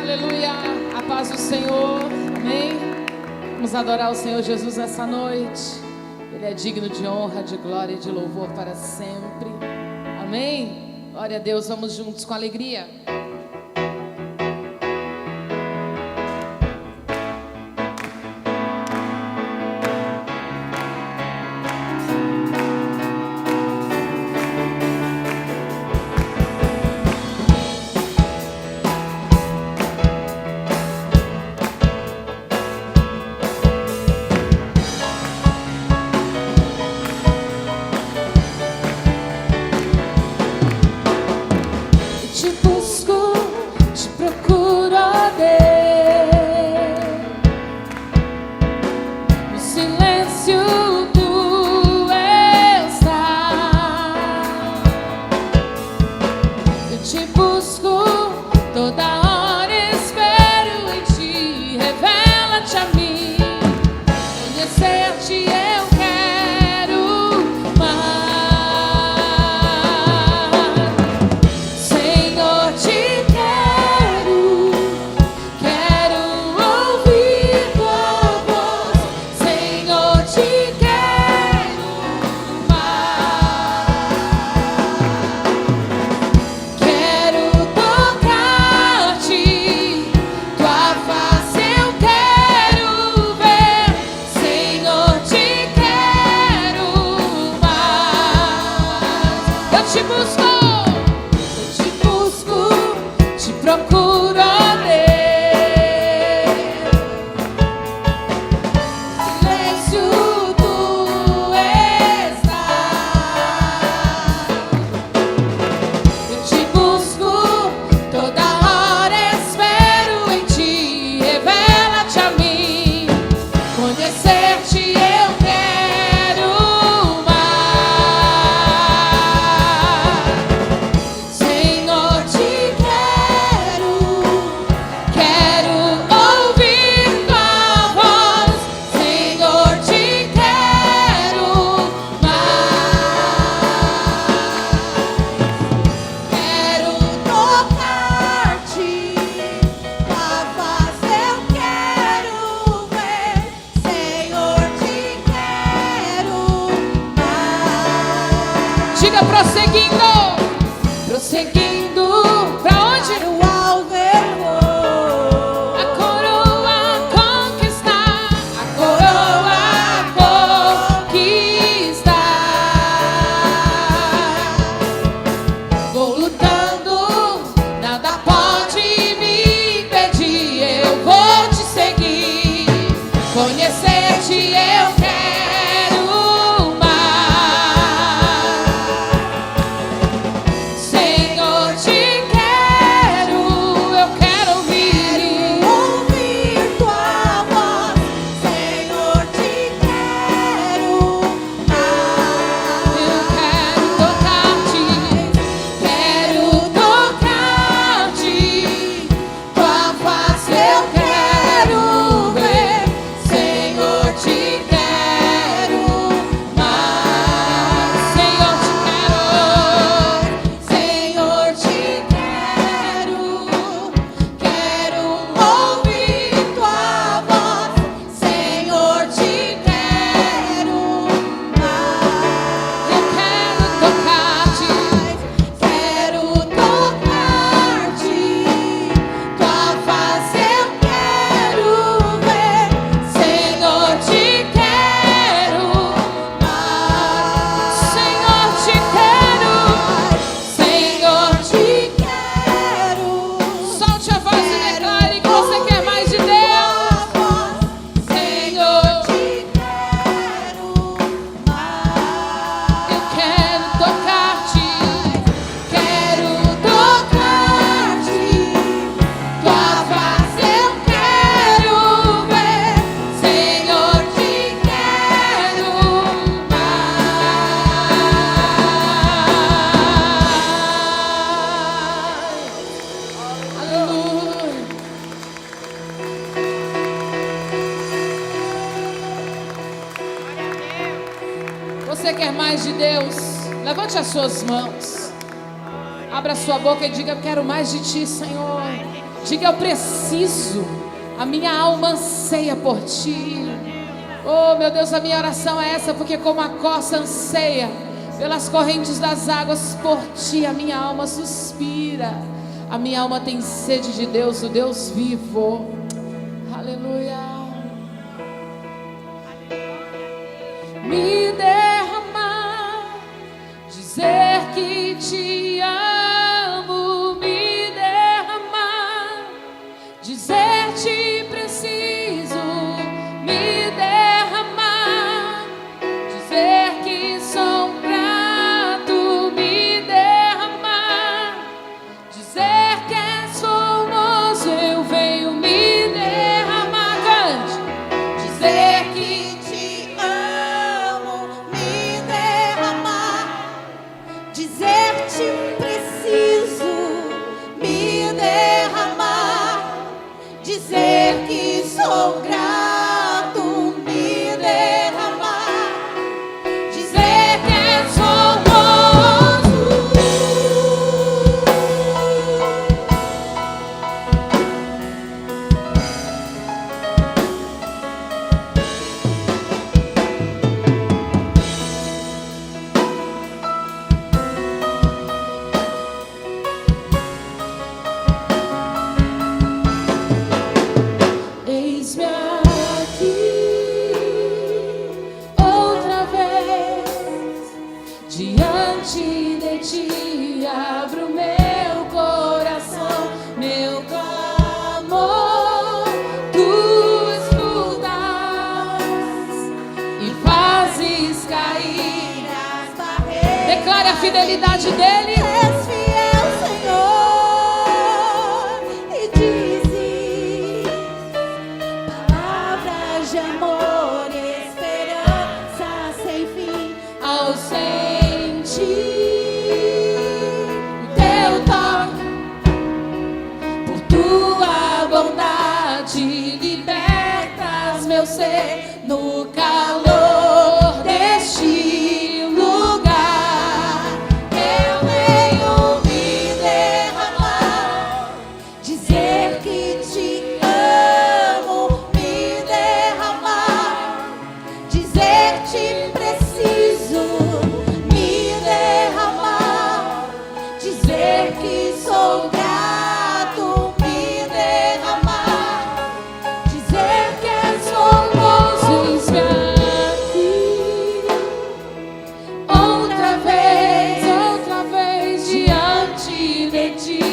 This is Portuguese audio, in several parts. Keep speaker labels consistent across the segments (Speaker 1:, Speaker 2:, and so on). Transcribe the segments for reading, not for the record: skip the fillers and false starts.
Speaker 1: Aleluia, a paz do Senhor, amém? Vamos adorar o Senhor Jesus nessa noite. Ele é digno de honra, de glória e de louvor para sempre, amém? Glória a Deus, vamos juntos com alegria. Diga prosseguindo, pra onde? O alvo eu vou. A coroa conquistar, a coroa conquistar. Vou lutando, nada pode me impedir. Eu vou te seguir, conhecer-te eu quero. Você quer mais de Deus? Levante as suas mãos. Abra sua boca e diga: eu quero mais de ti, Senhor. Diga: eu preciso. A minha alma anseia por ti. Oh, meu Deus, a minha oração é essa, porque como a corça anseia pelas correntes das águas, por ti a minha alma suspira. A minha alma tem sede de Deus, o Deus vivo. Aleluia. Me derramar, dizer que te amo. Me derramar, dizer te preciso. Me derramar, dizer que sou grato. Me derramar, dizer que és formoso. Eu venho me derramar, cante. Dizer que te amo. Me derramar, dizer te preciso. Me derramar, dizer que sou grato. Me derramar, dizer que és formoso. Eis-me aqui outra vez, diante de ti abro meu coração, meu clamor. Tu escutas e fazes cair as barreiras. Declare a fidelidade dele. És fiel, Senhor, e dizes palavras de amor e esperança sem fim. Ao sentir o teu toque, por tua bondade libertas meu ser no calor deste lugar. Eu venho me derramar, dizer que te amo. Me derramar, dizer te preciso. Me derramar, dizer que sou grato. Me derramar, dizer que és formoso. Eis-me aqui outra vez, diante de ti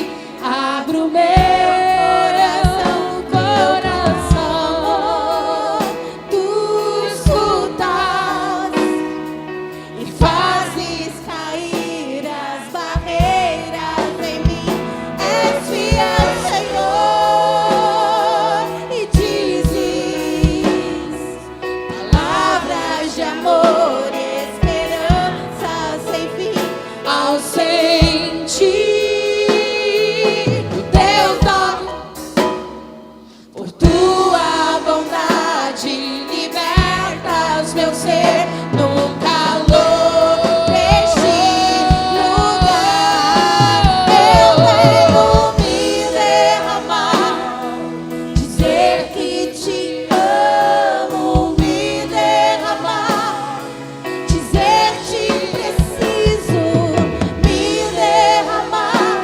Speaker 1: abro meu coração. Tu escutas e fazes cair as barreiras em mim. És fiel, Senhor, e dizes palavras de amor e esperança sem fim. Ao sentir o teu toque, por tua bondade libertas meu ser no calor deste lugar. Eu venho me derramar, dizer que te amo. Me derramar, dizer te preciso. Me derramar,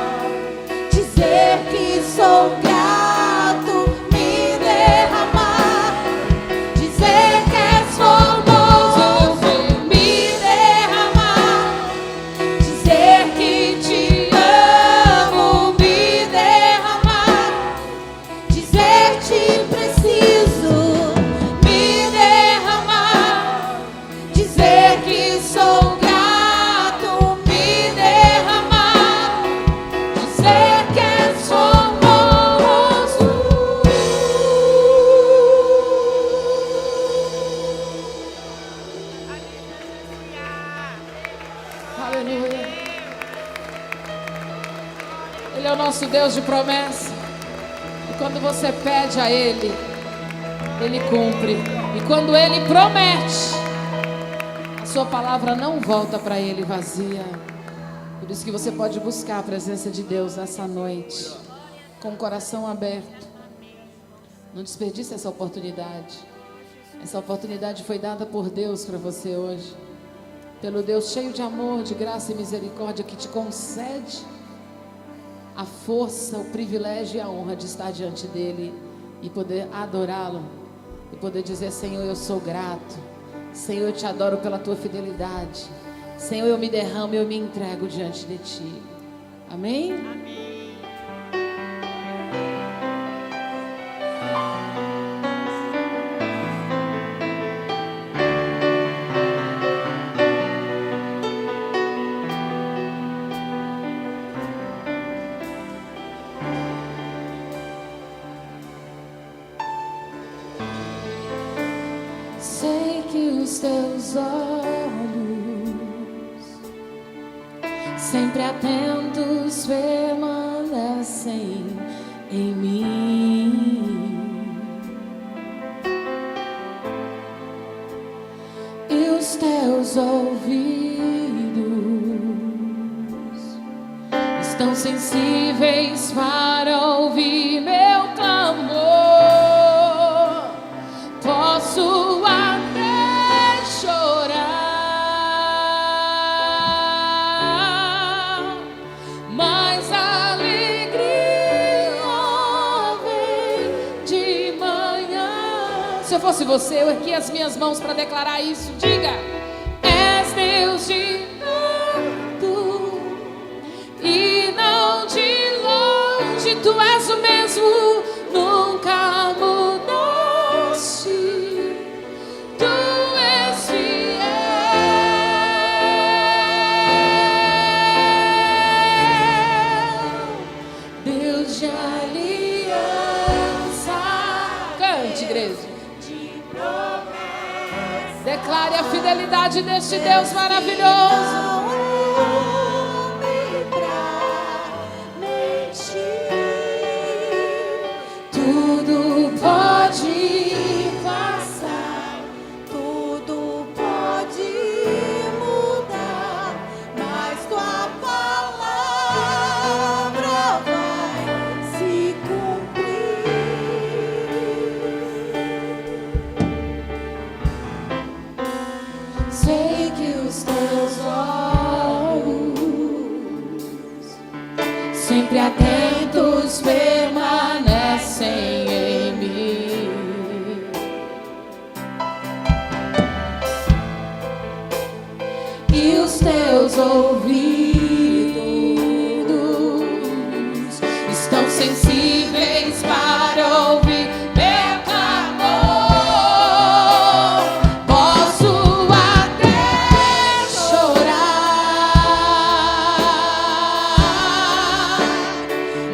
Speaker 1: dizer que sou grato. Me derramar, dizer que és formoso. Eu venho me derramar, dizer que te amo. Me derramar, dizer te preciso. Me derramar, dizer que sou grato. Me derramar, dizer que és formoso. Aleluia. Ele é o nosso Deus de promessa. E quando você pede a Ele, Ele cumpre. E quando Ele promete, a sua palavra não volta para Ele vazia. Por isso que você pode buscar a presença de Deus nessa noite, com o coração aberto. Não desperdice essa oportunidade. Essa oportunidade foi dada por Deus para você hoje. Pelo Deus cheio de amor, de graça e misericórdia, que te concede a força, o privilégio e a honra de estar diante dEle e poder adorá-lo. E poder dizer: Senhor, eu sou grato. Senhor, eu te adoro pela tua fidelidade. Senhor, eu me derramo, eu me entrego diante de ti. Amém? Amém. Sei que os teus olhos, sempre atentos, permanecem em mim, e os teus ouvidos estão sensíveis para ouvir meu clamor. Posso até chorar, mas a alegria vem de manhã. Se eu fosse você, eu erguia as minhas mãos para declarar isso. Diga: és Deus de perto e não de longe. Tu és o mesmo, nunca mudaste. Tu és fiel, Deus de aliança. Cante, igreja. Declare a fidelidade deste Deus maravilhoso. Tudo pode passar, tudo pode mudar, mas tua palavra vai se cumprir. Sei que os teus olhos, sempre atentos, permanecem em mim, e os teus ouvidos estão sensíveis para ouvir meu clamor. Posso até chorar,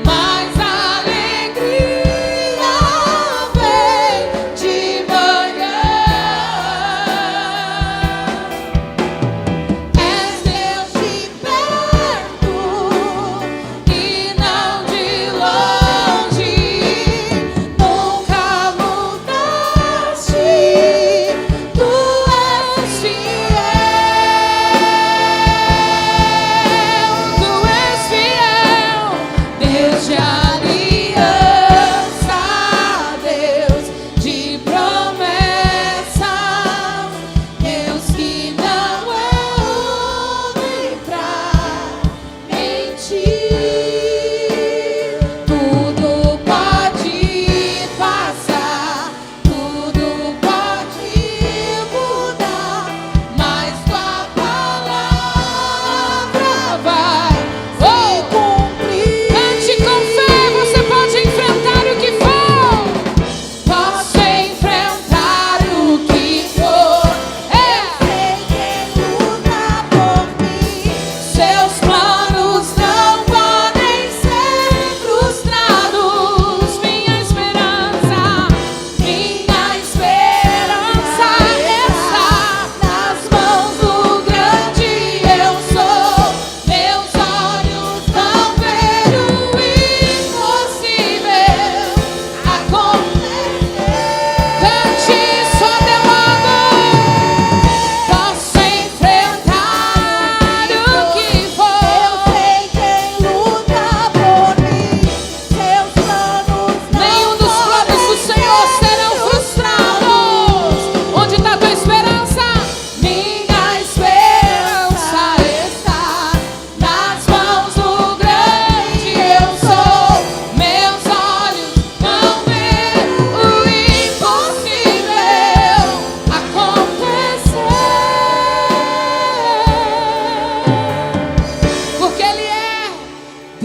Speaker 1: mas a alegria vem de manhã. És Deus de perto e não de longe.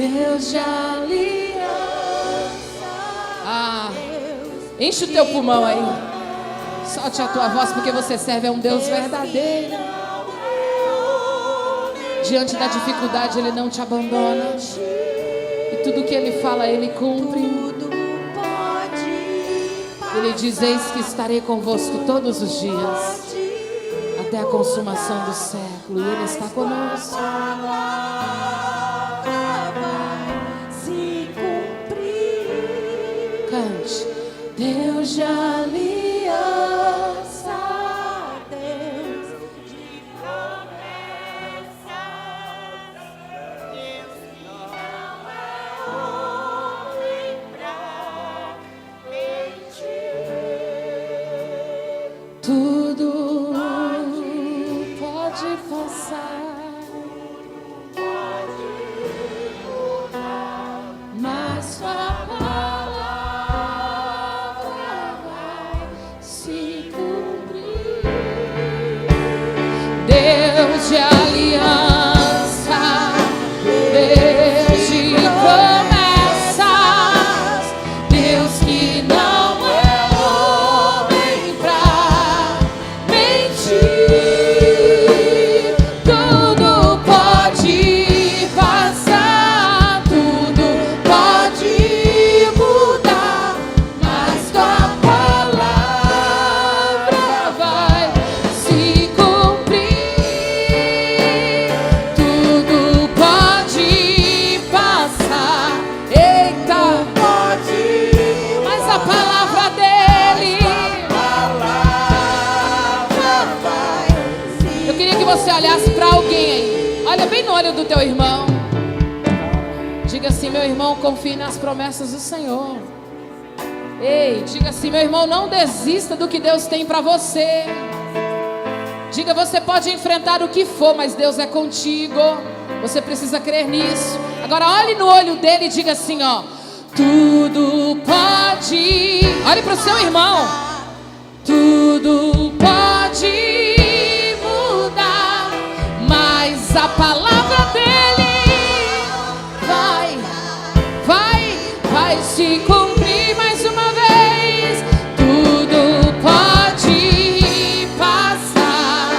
Speaker 1: Deus de aliança. Enche o teu pulmão aí. Solte a tua voz, porque você serve a um Deus verdadeiro. Diante da dificuldade Ele não te abandona. E tudo que Ele fala Ele cumpre. Ele diz: eis que estarei convosco todos os dias, até a consumação do século. E Ele está conosco. Cante. Deus de aliança, Deus de promessas, Deus que não é homem pra mentir. Tudo pode passar, pode mudar, mas sua Deus de aliança, Deus de promessas, Deus que não é homem pra mentir. Tudo pode passar, tudo pode mudar, mas tua palavra vai se você olhasse para alguém aí, olha bem no olho do teu irmão, diga assim: meu irmão, confie nas promessas do Senhor. Ei, diga assim: meu irmão, não desista do que Deus tem para você. Diga: você pode enfrentar o que for, mas Deus é contigo. Você precisa crer nisso. Agora olhe no olho dele e diga assim: ó, tudo pode. Olhe para o seu irmão. Tudo pode, mas a palavra dele vai se cumprir mais uma vez. Tudo pode passar,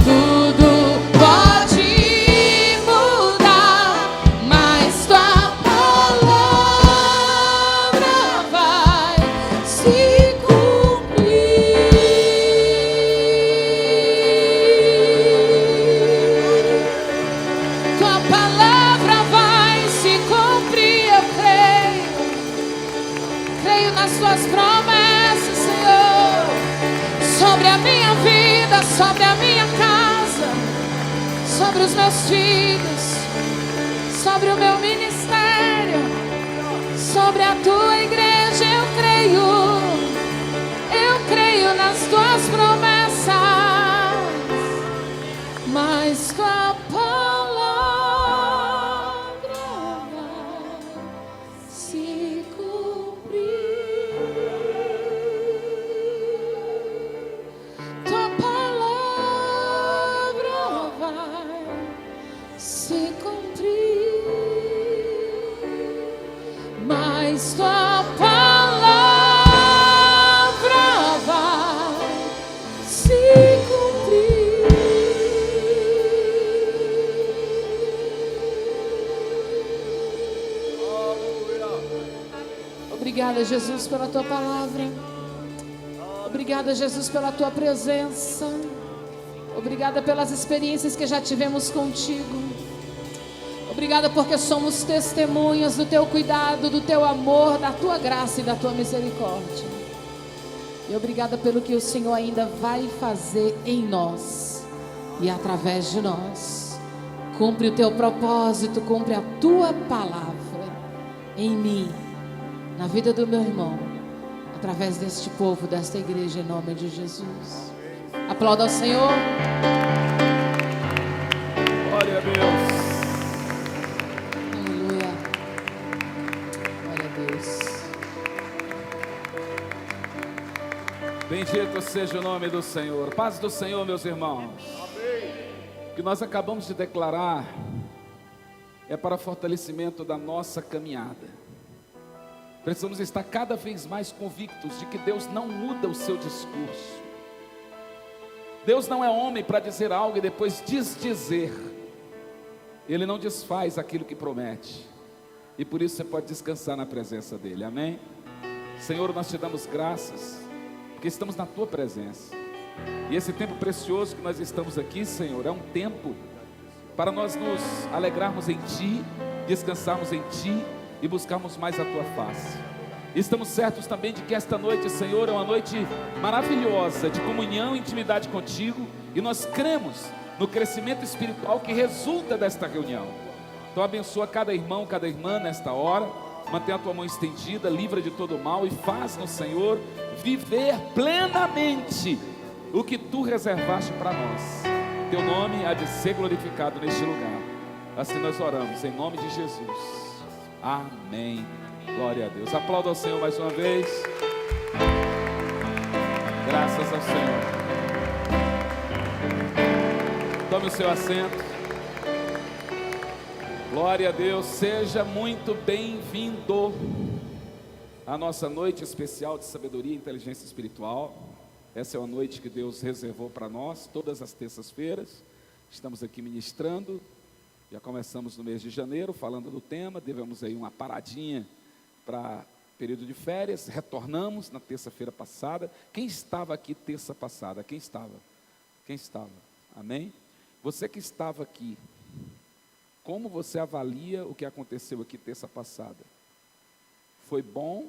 Speaker 1: tudo pode mudar, mas tua palavra vai se cumprir. Tua palavra vai se cumprir, eu creio. Creio nas tuas promessas, Senhor, sobre a minha vida, sobre a minha casa, sobre os meus filhos, sobre o meu ministério, sobre a tua igreja. Eu creio nas tuas promessas, mas com a palavra vai se cumprir. Tua palavra vai se cumprir, mas tua palavra vai se cumprir. Obrigada, Jesus, pela tua palavra. Obrigada, Jesus, pela tua presença. Obrigada pelas experiências que já tivemos contigo. Obrigada porque somos testemunhas do teu cuidado, do teu amor, da tua graça e da tua misericórdia. E obrigada pelo que o Senhor ainda vai fazer em nós e através de nós. Cumpre o teu propósito, cumpre a tua palavra em mim, na vida do meu irmão, através deste povo, desta igreja, em nome de Jesus. Aplauda ao Senhor.
Speaker 2: Glória a Deus.
Speaker 1: Aleluia. Glória a Deus.
Speaker 2: Bendito seja o nome do Senhor. Paz do Senhor, meus irmãos. Amém. Que nós acabamos de declarar é para fortalecimento da nossa caminhada. Precisamos estar cada vez mais convictos de que Deus não muda o seu discurso. Deus não é homem para dizer algo e depois desdizer. Ele não desfaz aquilo que promete. E por isso você pode descansar na presença dEle, amém? Senhor, nós te damos graças, porque estamos na Tua presença. E esse tempo precioso que nós estamos aqui, Senhor, é um tempo para nós nos alegrarmos em Ti, descansarmos em Ti e buscarmos mais a Tua face. Estamos certos também de que esta noite, Senhor, é uma noite maravilhosa de comunhão e intimidade contigo, e nós cremos no crescimento espiritual que resulta desta reunião. Então abençoa cada irmão, cada irmã nesta hora, mantém a tua mão estendida, livra de todo mal e faz no Senhor viver plenamente o que tu reservaste para nós. Teu nome há de ser glorificado neste lugar. Assim nós oramos, em nome de Jesus. Amém. Glória a Deus. Aplauda ao Senhor mais uma vez. Graças ao Senhor. Tome o seu assento. Glória a Deus. Seja muito bem-vindo à nossa noite especial de sabedoria e inteligência espiritual. Essa é uma noite que Deus reservou para nós, todas as terças-feiras. Estamos aqui ministrando. Já começamos no mês de janeiro, falando do tema. Tivemos aí uma paradinha para período de férias. Retornamos na terça-feira passada. Quem estava aqui terça passada? Quem estava? Quem estava? Amém? Você que estava aqui, como você avalia o que aconteceu aqui terça passada? Foi bom?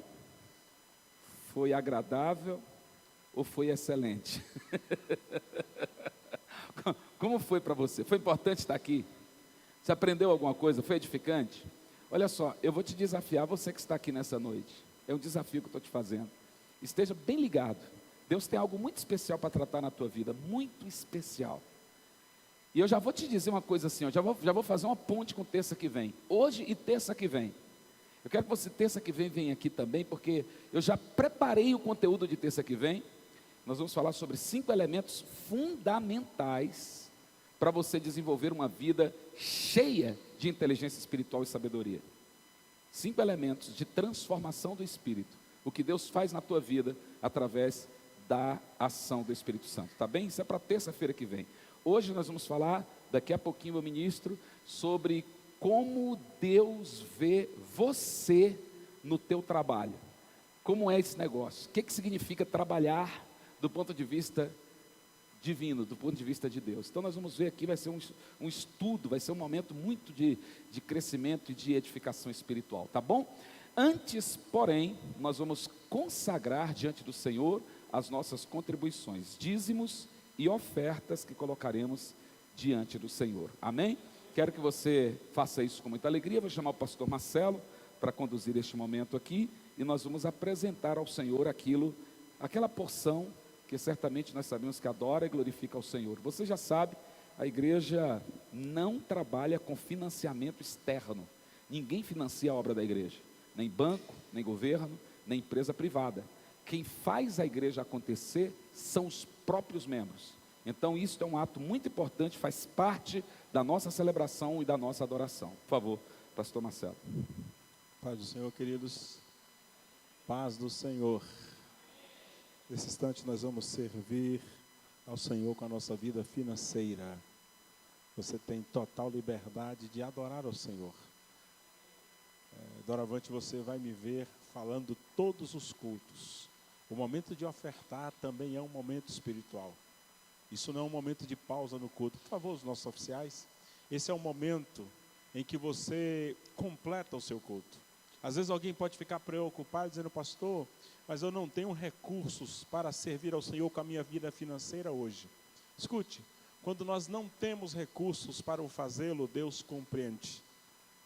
Speaker 2: Foi agradável? Ou foi excelente? Como foi para você? Foi importante estar aqui? Você aprendeu alguma coisa? Foi edificante? Olha só, eu vou te desafiar, você que está aqui nessa noite. É um desafio que eu estou te fazendo. Esteja bem ligado. Deus tem algo muito especial para tratar na tua vida. Muito especial. E eu já vou te dizer uma coisa assim, ó, já vou fazer uma ponte com terça que vem. Hoje e terça que vem. Eu quero que você terça que vem venha aqui também, porque eu já preparei o conteúdo de terça que vem. Nós vamos falar sobre 5 elementos fundamentais para você desenvolver uma vida cheia de inteligência espiritual e sabedoria. 5 elementos de transformação do Espírito. O que Deus faz na tua vida através da ação do Espírito Santo. Tá bem? Isso é para terça-feira que vem. Hoje nós vamos falar, daqui a pouquinho eu ministro, sobre como Deus vê você no teu trabalho. Como é esse negócio? O que significa trabalhar do ponto de vista divino, do ponto de vista de Deus? Então nós vamos ver aqui, vai ser um estudo, vai ser um momento muito de crescimento e de edificação espiritual, tá bom? Antes, porém, nós vamos consagrar diante do Senhor as nossas contribuições, dízimos e ofertas que colocaremos diante do Senhor, amém? Quero que você faça isso com muita alegria. Vou chamar o pastor Marcelo para conduzir este momento aqui, e nós vamos apresentar ao Senhor aquela porção que certamente nós sabemos que adora e glorifica ao Senhor. Você já sabe, a igreja não trabalha com financiamento externo. Ninguém financia a obra da igreja, nem banco, nem governo, nem empresa privada. Quem faz a igreja acontecer são os próprios membros. Então isso é um ato muito importante, faz parte da nossa celebração e da nossa adoração. Por favor, pastor Marcelo.
Speaker 3: Paz do Senhor, queridos. Paz do Senhor. Nesse instante nós vamos servir ao Senhor com a nossa vida financeira. Você tem total liberdade de adorar ao Senhor. Doravante você vai me ver falando todos os cultos. O momento de ofertar também é um momento espiritual. Isso não é um momento de pausa no culto. Por favor, os nossos oficiais, esse é um momento em que você completa o seu culto. Às vezes alguém pode ficar preocupado dizendo, pastor, mas eu não tenho recursos para servir ao Senhor com a minha vida financeira hoje. Escute, quando nós não temos recursos para o fazê-lo, Deus compreende.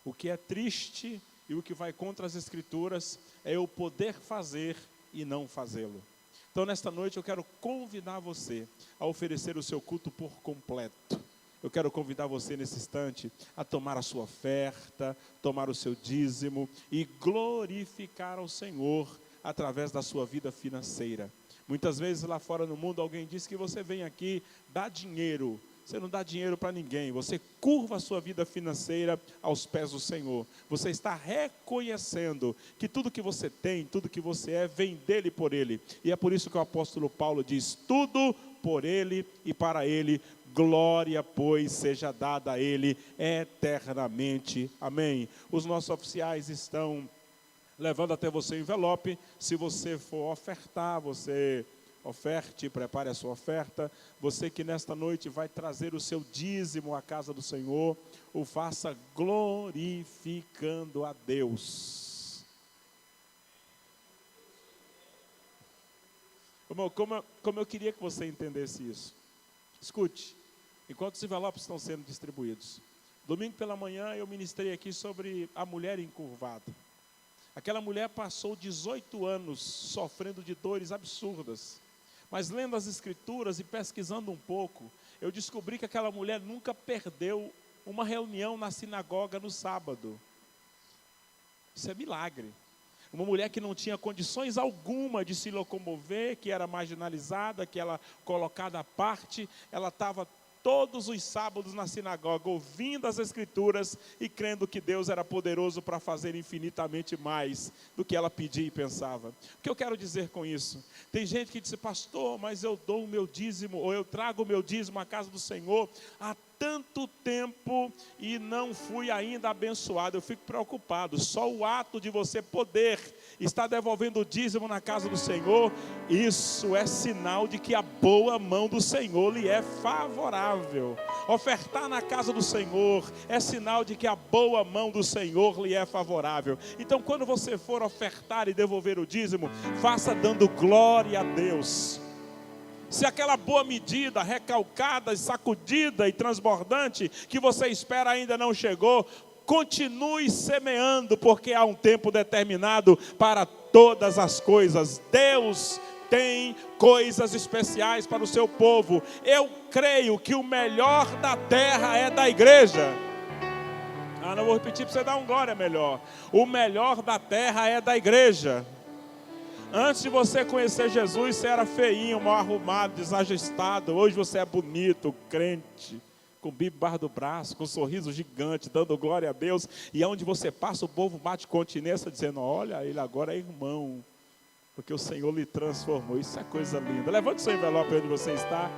Speaker 3: O que é triste e o que vai contra as Escrituras é eu poder fazer e não fazê-lo. Então, nesta noite, eu quero convidar você a oferecer o seu culto por completo. Eu quero convidar você, nesse instante, a tomar a sua oferta, tomar o seu dízimo e glorificar ao Senhor através da sua vida financeira. Muitas vezes, lá fora no mundo, alguém diz que você vem aqui, dá dinheiro Você não dá dinheiro para ninguém, você curva a sua vida financeira aos pés do Senhor. Você está reconhecendo que tudo que você tem, tudo que você é, vem dele e por ele. E é por isso que o apóstolo Paulo diz: tudo por ele e para ele, glória, pois, seja dada a ele eternamente. Amém. Os nossos oficiais estão levando até você o envelope. Se você for ofertar, você oferte, prepare a sua oferta. Você que nesta noite vai trazer o seu dízimo à casa do Senhor, o faça glorificando a Deus. Como eu queria que você entendesse isso. Escute, enquanto os envelopes estão sendo distribuídos. Domingo pela manhã eu ministrei aqui sobre a mulher encurvada. Aquela mulher passou 18 anos sofrendo de dores absurdas. Mas lendo as escrituras e pesquisando um pouco, eu descobri que aquela mulher nunca perdeu uma reunião na sinagoga no sábado. Isso é milagre. Uma mulher que não tinha condições alguma de se locomover, que era marginalizada, que era colocada à parte, ela estava todos os sábados na sinagoga, ouvindo as escrituras e crendo que Deus era poderoso para fazer infinitamente mais do que ela pedia e pensava. O que eu quero dizer com isso? Tem gente que diz: pastor, mas eu dou o meu dízimo, ou eu trago o meu dízimo à casa do Senhor há tanto tempo e não fui ainda abençoado. Eu fico preocupado. Só o ato de você poder estar devolvendo o dízimo na casa do Senhor, isso é sinal de que a boa mão do Senhor lhe é favorável. Ofertar na casa do Senhor é sinal de que a boa mão do Senhor lhe é favorável. Então, quando você for ofertar e devolver o dízimo, faça dando glória a Deus. Se aquela boa medida, recalcada, sacudida e transbordante que você espera ainda não chegou, continue semeando, porque há um tempo determinado para todas as coisas. Deus tem coisas especiais para o seu povo. Eu creio que o melhor da terra é da igreja. Não vou repetir para você dar um glória melhor. O melhor da terra é da igreja. Antes de você conhecer Jesus, você era feinho, mal arrumado, desajustado. Hoje você é bonito, crente, com Bíblia embaixo do braço, com um sorriso gigante, dando glória a Deus. E aonde você passa, o povo bate continência, dizendo: olha, ele agora é irmão, porque o Senhor lhe transformou. Isso é coisa linda. Levante seu envelope onde você está.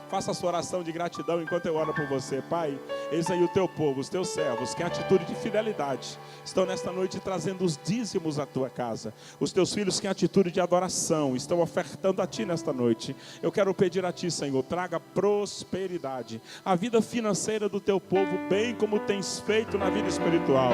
Speaker 3: Faça a sua oração de gratidão enquanto eu oro por você. Pai, eis aí o teu povo, os teus servos, que em atitude de fidelidade estão nesta noite trazendo os dízimos à tua casa. Os teus filhos que em atitude de adoração estão ofertando a ti nesta noite. Eu quero pedir a ti, Senhor, traga prosperidade à vida financeira do teu povo, bem como tens feito na vida espiritual.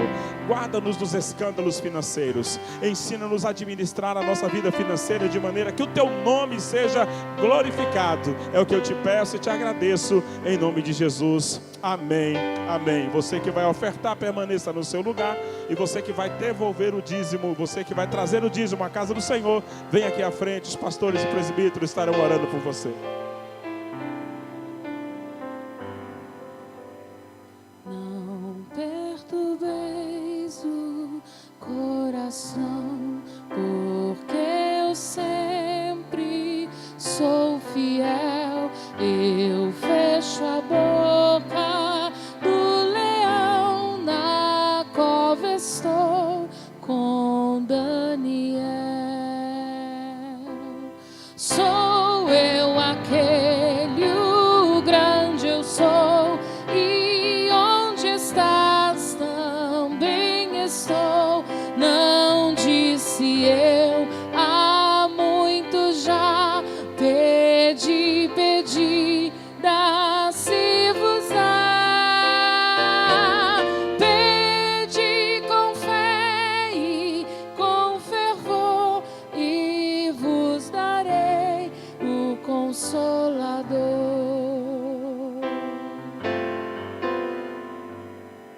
Speaker 3: Guarda-nos dos escândalos financeiros. Ensina-nos a administrar a nossa vida financeira de maneira que o teu nome seja glorificado. É o que eu te peço e te agradeço em nome de Jesus. Amém, amém. Você que vai ofertar, permaneça no seu lugar. E você que vai devolver o dízimo, você que vai trazer o dízimo à casa do Senhor, vem aqui à frente. Os pastores e presbíteros estarão orando por você.
Speaker 1: Não perturbeis o coração, porque eu sempre sou fiel. Eu fecho a boca do leão, na cova estou com Daniel. Sou eu aquele, o grande eu sou, e onde estás também estou. Não disse eu, há muito já pedi, dá-se-vos-á. Pedi com fé e com fervor, e vos darei o Consolador.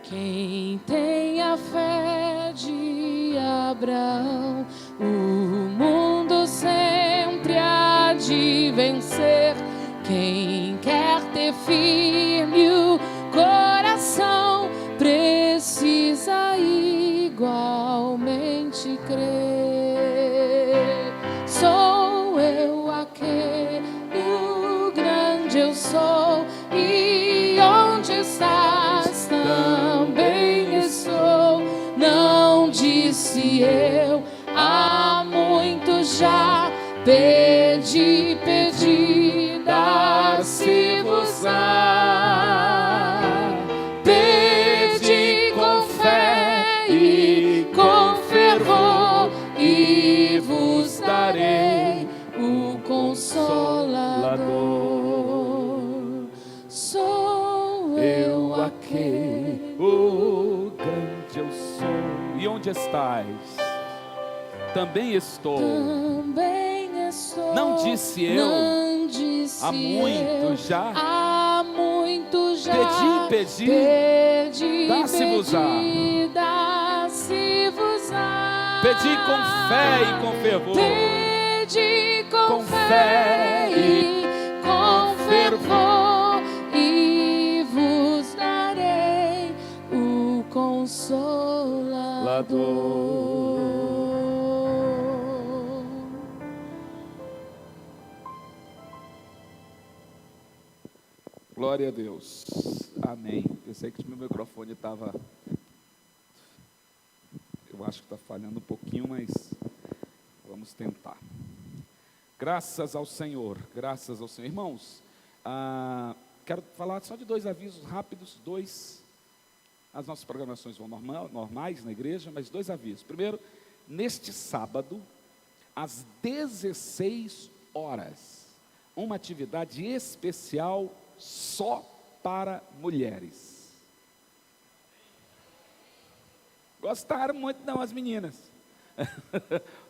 Speaker 1: Quem tem a fé de Abraão, o mundo sempre há de vencer. Quem quer ter firme o coração, precisa igualmente crer. Sou eu aquele, o grande eu sou, e disse eu, há muito já pedi, pedi, dar-se-vos-á. Pedi com fé e com fervor, e vos darei o Consolador. Sou eu aquele.
Speaker 2: Oh, grande eu sou. E onde estás? Também estou.
Speaker 1: Também estou.
Speaker 2: Não disse eu.
Speaker 1: Não disse
Speaker 2: há muito já.
Speaker 1: Há muito já.
Speaker 2: Pedi,
Speaker 1: pedi,
Speaker 2: dá-se-vos-á.
Speaker 1: Dá-se-vos-á.
Speaker 2: Pedi com fé e com fervor.
Speaker 1: Pedi com
Speaker 2: fé
Speaker 1: e com fervor, e vos darei o Consolador.
Speaker 2: Glória a Deus. Amém. Pensei que meu microfone estava... Eu acho que está falhando um pouquinho, mas vamos tentar. Graças ao Senhor. Graças ao Senhor. Irmãos, quero falar só de 2 avisos rápidos. 2. As nossas programações vão normais na igreja, mas 2 avisos. Primeiro, neste sábado, às 16 horas, uma atividade especial só para mulheres. Gostaram muito não as meninas.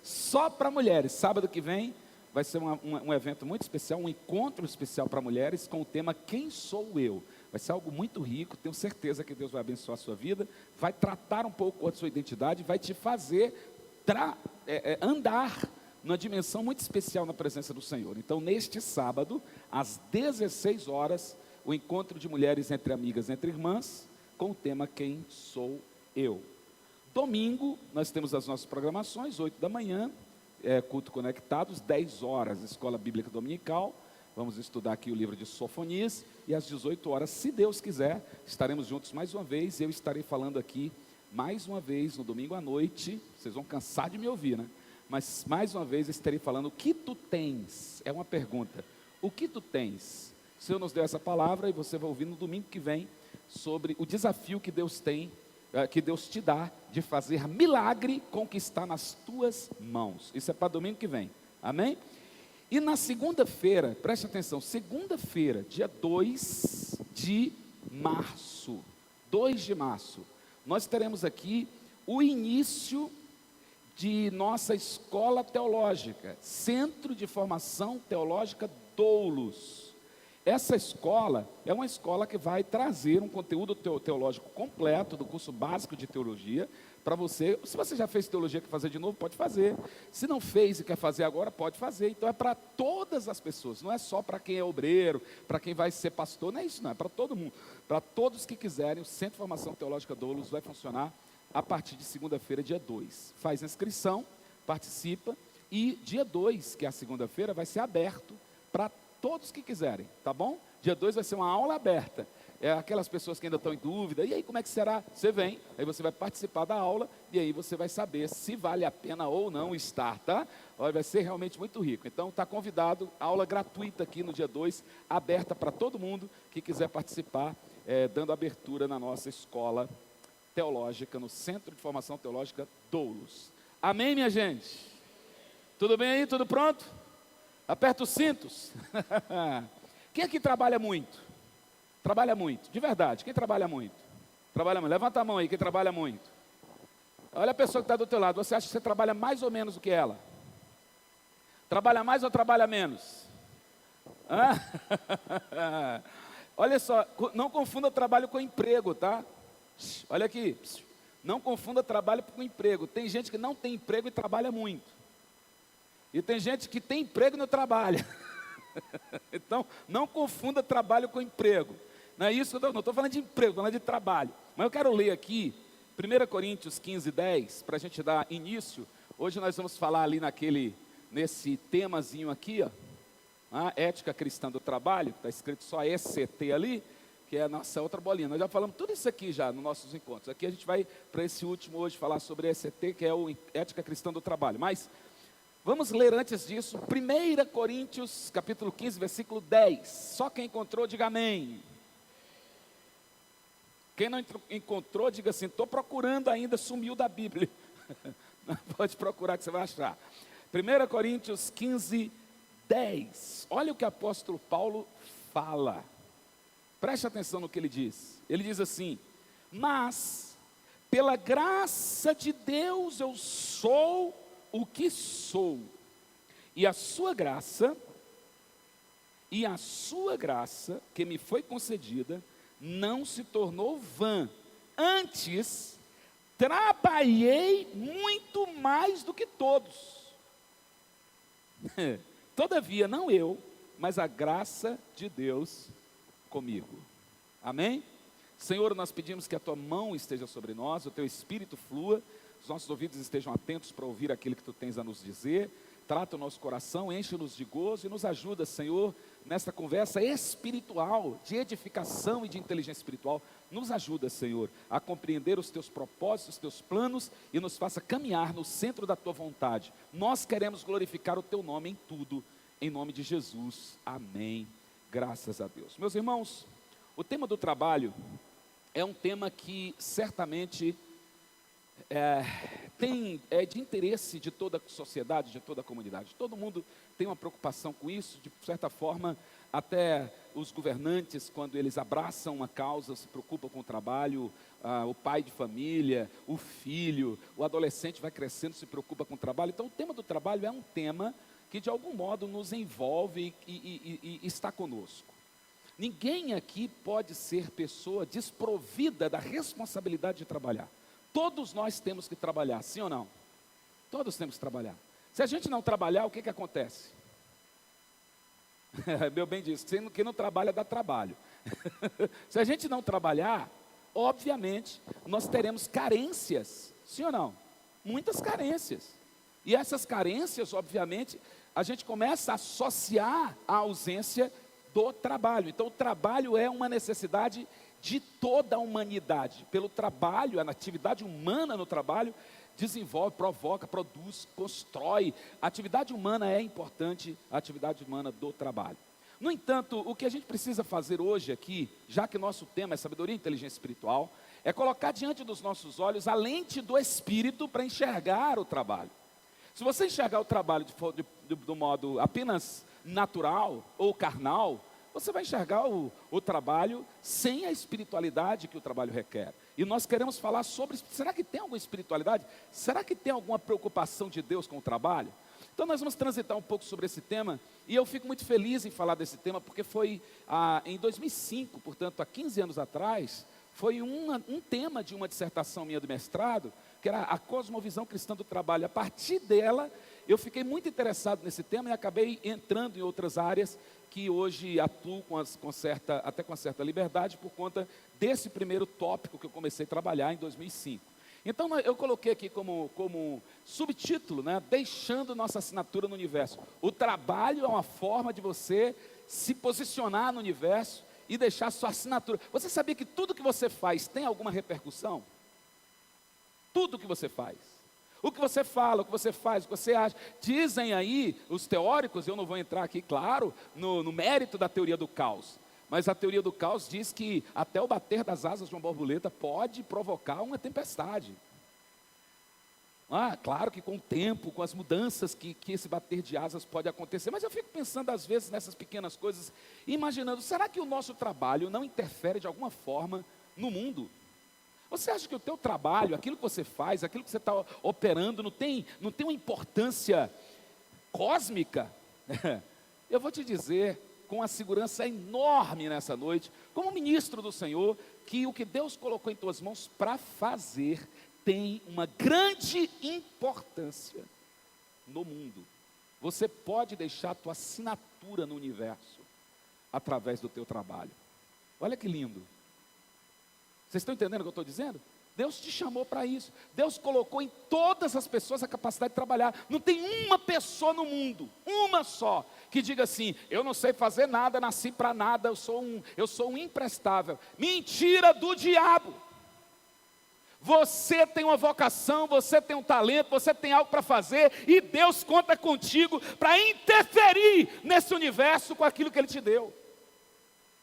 Speaker 2: Só para mulheres. Sábado que vem vai ser um evento muito especial, um encontro especial para mulheres com o tema Quem Sou Eu? Vai ser algo muito rico, tenho certeza que Deus vai abençoar a sua vida, vai tratar um pouco da sua identidade, vai te fazer andar numa dimensão muito especial na presença do Senhor. Então, neste sábado, às 16 horas, o encontro de mulheres entre amigas, entre irmãs, com o tema Quem Sou Eu? Domingo, nós temos as nossas programações, 8 da manhã, culto conectados, 10 horas, escola bíblica dominical, vamos estudar aqui o livro de Sofonias, e às 18 horas, se Deus quiser, estaremos juntos mais uma vez, eu estarei falando aqui, mais uma vez, no domingo à noite, vocês vão cansar de me ouvir, né? Mas mais uma vez eu estarei falando, o que tu tens? É uma pergunta, o que tu tens? O Senhor nos deu essa palavra e você vai ouvir no domingo que vem, sobre o desafio que Deus tem, que Deus te dá, de fazer milagre com o que está nas tuas mãos. Isso é para domingo que vem, amém? E na segunda-feira, preste atenção, segunda-feira, dia 2 de março, 2 de março, nós teremos aqui o início de nossa escola teológica, Centro de Formação Teológica Doulos. Essa escola é uma escola que vai trazer um conteúdo teológico completo do curso básico de teologia para você. Se você já fez teologia e quer fazer de novo, pode fazer. Se não fez e quer fazer agora, pode fazer. Então é para todas as pessoas, não é só para quem é obreiro, para quem vai ser pastor, não é isso não, é para todo mundo. Para todos que quiserem, o Centro de Formação Teológica Doulos vai funcionar a partir de segunda-feira, dia 2. Faz inscrição, participa, e dia 2, que é a segunda-feira, vai ser aberto para todos que quiserem, tá bom? Dia 2 vai ser uma aula aberta. Aquelas pessoas que ainda estão em dúvida, e aí como é que será? Você vem, aí você vai participar da aula, e aí você vai saber se vale a pena ou não estar, tá? Olha, vai ser realmente muito rico. Então está convidado, aula gratuita aqui no dia 2, aberta para todo mundo que quiser participar, dando abertura na nossa escola teológica, no Centro de Formação Teológica Doulos. Amém, minha gente? Tudo bem aí? Tudo pronto? Aperta os cintos. Quem aqui trabalha muito? Trabalha muito, de verdade. Quem trabalha muito? Trabalha muito. Levanta a mão aí, quem trabalha muito. Olha a pessoa que está do teu lado. Você acha que você trabalha mais ou menos do que ela? Trabalha mais ou trabalha menos? Olha só, não confunda trabalho com emprego, tá? Olha aqui, não confunda trabalho com emprego. Tem gente que não tem emprego e trabalha muito. E tem gente que tem emprego e não trabalha. Então, não confunda trabalho com emprego. Não é isso, não estou falando de emprego, estou falando de trabalho. Mas eu quero ler aqui, 1 Coríntios 15, 10, para a gente dar início. Hoje nós vamos falar ali nesse temazinho aqui, ó, a ética cristã do trabalho, está escrito só ECT ali, que é a nossa outra bolinha. Nós já falamos tudo isso aqui já nos nossos encontros. Aqui a gente vai para esse último hoje falar sobre a ECT, que é o Ética Cristã do Trabalho. Mas vamos ler antes disso, 1 Coríntios, capítulo 15, versículo 10. Só quem encontrou, diga amém. Quem não encontrou, diga assim, estou procurando ainda, sumiu da Bíblia. Pode procurar que você vai achar. 1 Coríntios 15, 10. Olha o que o apóstolo Paulo fala. Preste atenção no que ele diz. Ele diz assim: mas, pela graça de Deus, eu sou o que sou. E a sua graça que me foi concedida, não se tornou vã. Antes, trabalhei muito mais do que todos. Todavia, não eu, mas a graça de Deus comigo. Amém? Senhor, nós pedimos que a tua mão esteja sobre nós, o teu espírito flua, os nossos ouvidos estejam atentos para ouvir aquilo que tu tens a nos dizer. Trata o nosso coração, enche-nos de gozo e nos ajuda, Senhor, nesta conversa espiritual, de edificação e de inteligência espiritual. Nos ajuda, Senhor, a compreender os teus propósitos, os teus planos e nos faça caminhar no centro da tua vontade. Nós queremos glorificar o teu nome em tudo, em nome de Jesus. Amém. Graças a Deus. Meus irmãos, o tema do trabalho é um tema que certamente é de interesse de toda a sociedade, de toda a comunidade. Todo mundo tem uma preocupação com isso, de certa forma, até os governantes, quando eles abraçam uma causa, se preocupam com o trabalho, o pai de família, o filho, o adolescente vai crescendo, se preocupa com o trabalho. Então, o tema do trabalho é um tema que de algum modo nos envolve e está conosco. Ninguém aqui pode ser pessoa desprovida da responsabilidade de trabalhar. Todos nós temos que trabalhar, sim ou não? Todos temos que trabalhar. Se a gente não trabalhar, o que acontece? Meu bem disse, quem não trabalha dá trabalho. Se a gente não trabalhar, obviamente, nós teremos carências, sim ou não? Muitas carências. E essas carências, obviamente, a gente começa a associar a ausência do trabalho. Então, o trabalho é uma necessidade de toda a humanidade. Pelo trabalho, a atividade humana no trabalho desenvolve, provoca, produz, constrói. A atividade humana é importante, a atividade humana do trabalho. No entanto, o que a gente precisa fazer hoje aqui, já que nosso tema é sabedoria e inteligência espiritual, é colocar diante dos nossos olhos a lente do Espírito para enxergar o trabalho. Se você enxergar o trabalho do modo apenas natural ou carnal, você vai enxergar o trabalho sem a espiritualidade que o trabalho requer. E nós queremos falar sobre, será que tem alguma espiritualidade? Será que tem alguma preocupação de Deus com o trabalho? Então nós vamos transitar um pouco sobre esse tema, e eu fico muito feliz em falar desse tema, porque foi em 2005, portanto há 15 anos atrás, foi um tema de uma dissertação minha do mestrado, que era a cosmovisão cristã do trabalho. A partir dela, eu fiquei muito interessado nesse tema e acabei entrando em outras áreas que hoje atuo até com certa liberdade por conta desse primeiro tópico que eu comecei a trabalhar em 2005. Então, eu coloquei aqui como subtítulo, né, deixando nossa assinatura no universo. O trabalho é uma forma de você se posicionar no universo e deixar sua assinatura. Você sabia que tudo que você faz tem alguma repercussão? Tudo que você faz. O que você fala, o que você faz, o que você acha. Dizem aí os teóricos, eu não vou entrar aqui, claro, no mérito da teoria do caos. Mas a teoria do caos diz que até o bater das asas de uma borboleta pode provocar uma tempestade. Claro que com o tempo, com as mudanças que esse bater de asas pode acontecer. Mas eu fico pensando às vezes nessas pequenas coisas, imaginando, será que o nosso trabalho não interfere de alguma forma no mundo? Você acha que o teu trabalho, aquilo que você faz, aquilo que você está operando, não tem uma importância cósmica? Eu vou te dizer, com a segurança enorme nessa noite, como ministro do Senhor, que o que Deus colocou em tuas mãos para fazer tem uma grande importância no mundo. Você pode deixar a tua assinatura no universo através do teu trabalho. Olha que lindo. Vocês estão entendendo o que eu estou dizendo? Deus te chamou para isso. Deus colocou em todas as pessoas a capacidade de trabalhar. Não tem uma pessoa no mundo, uma só, que diga assim: eu não sei fazer nada, nasci para nada, eu sou um imprestável. Mentira do diabo. Você tem uma vocação, você tem um talento, você tem algo para fazer, e Deus conta contigo para interferir nesse universo com aquilo que Ele te deu.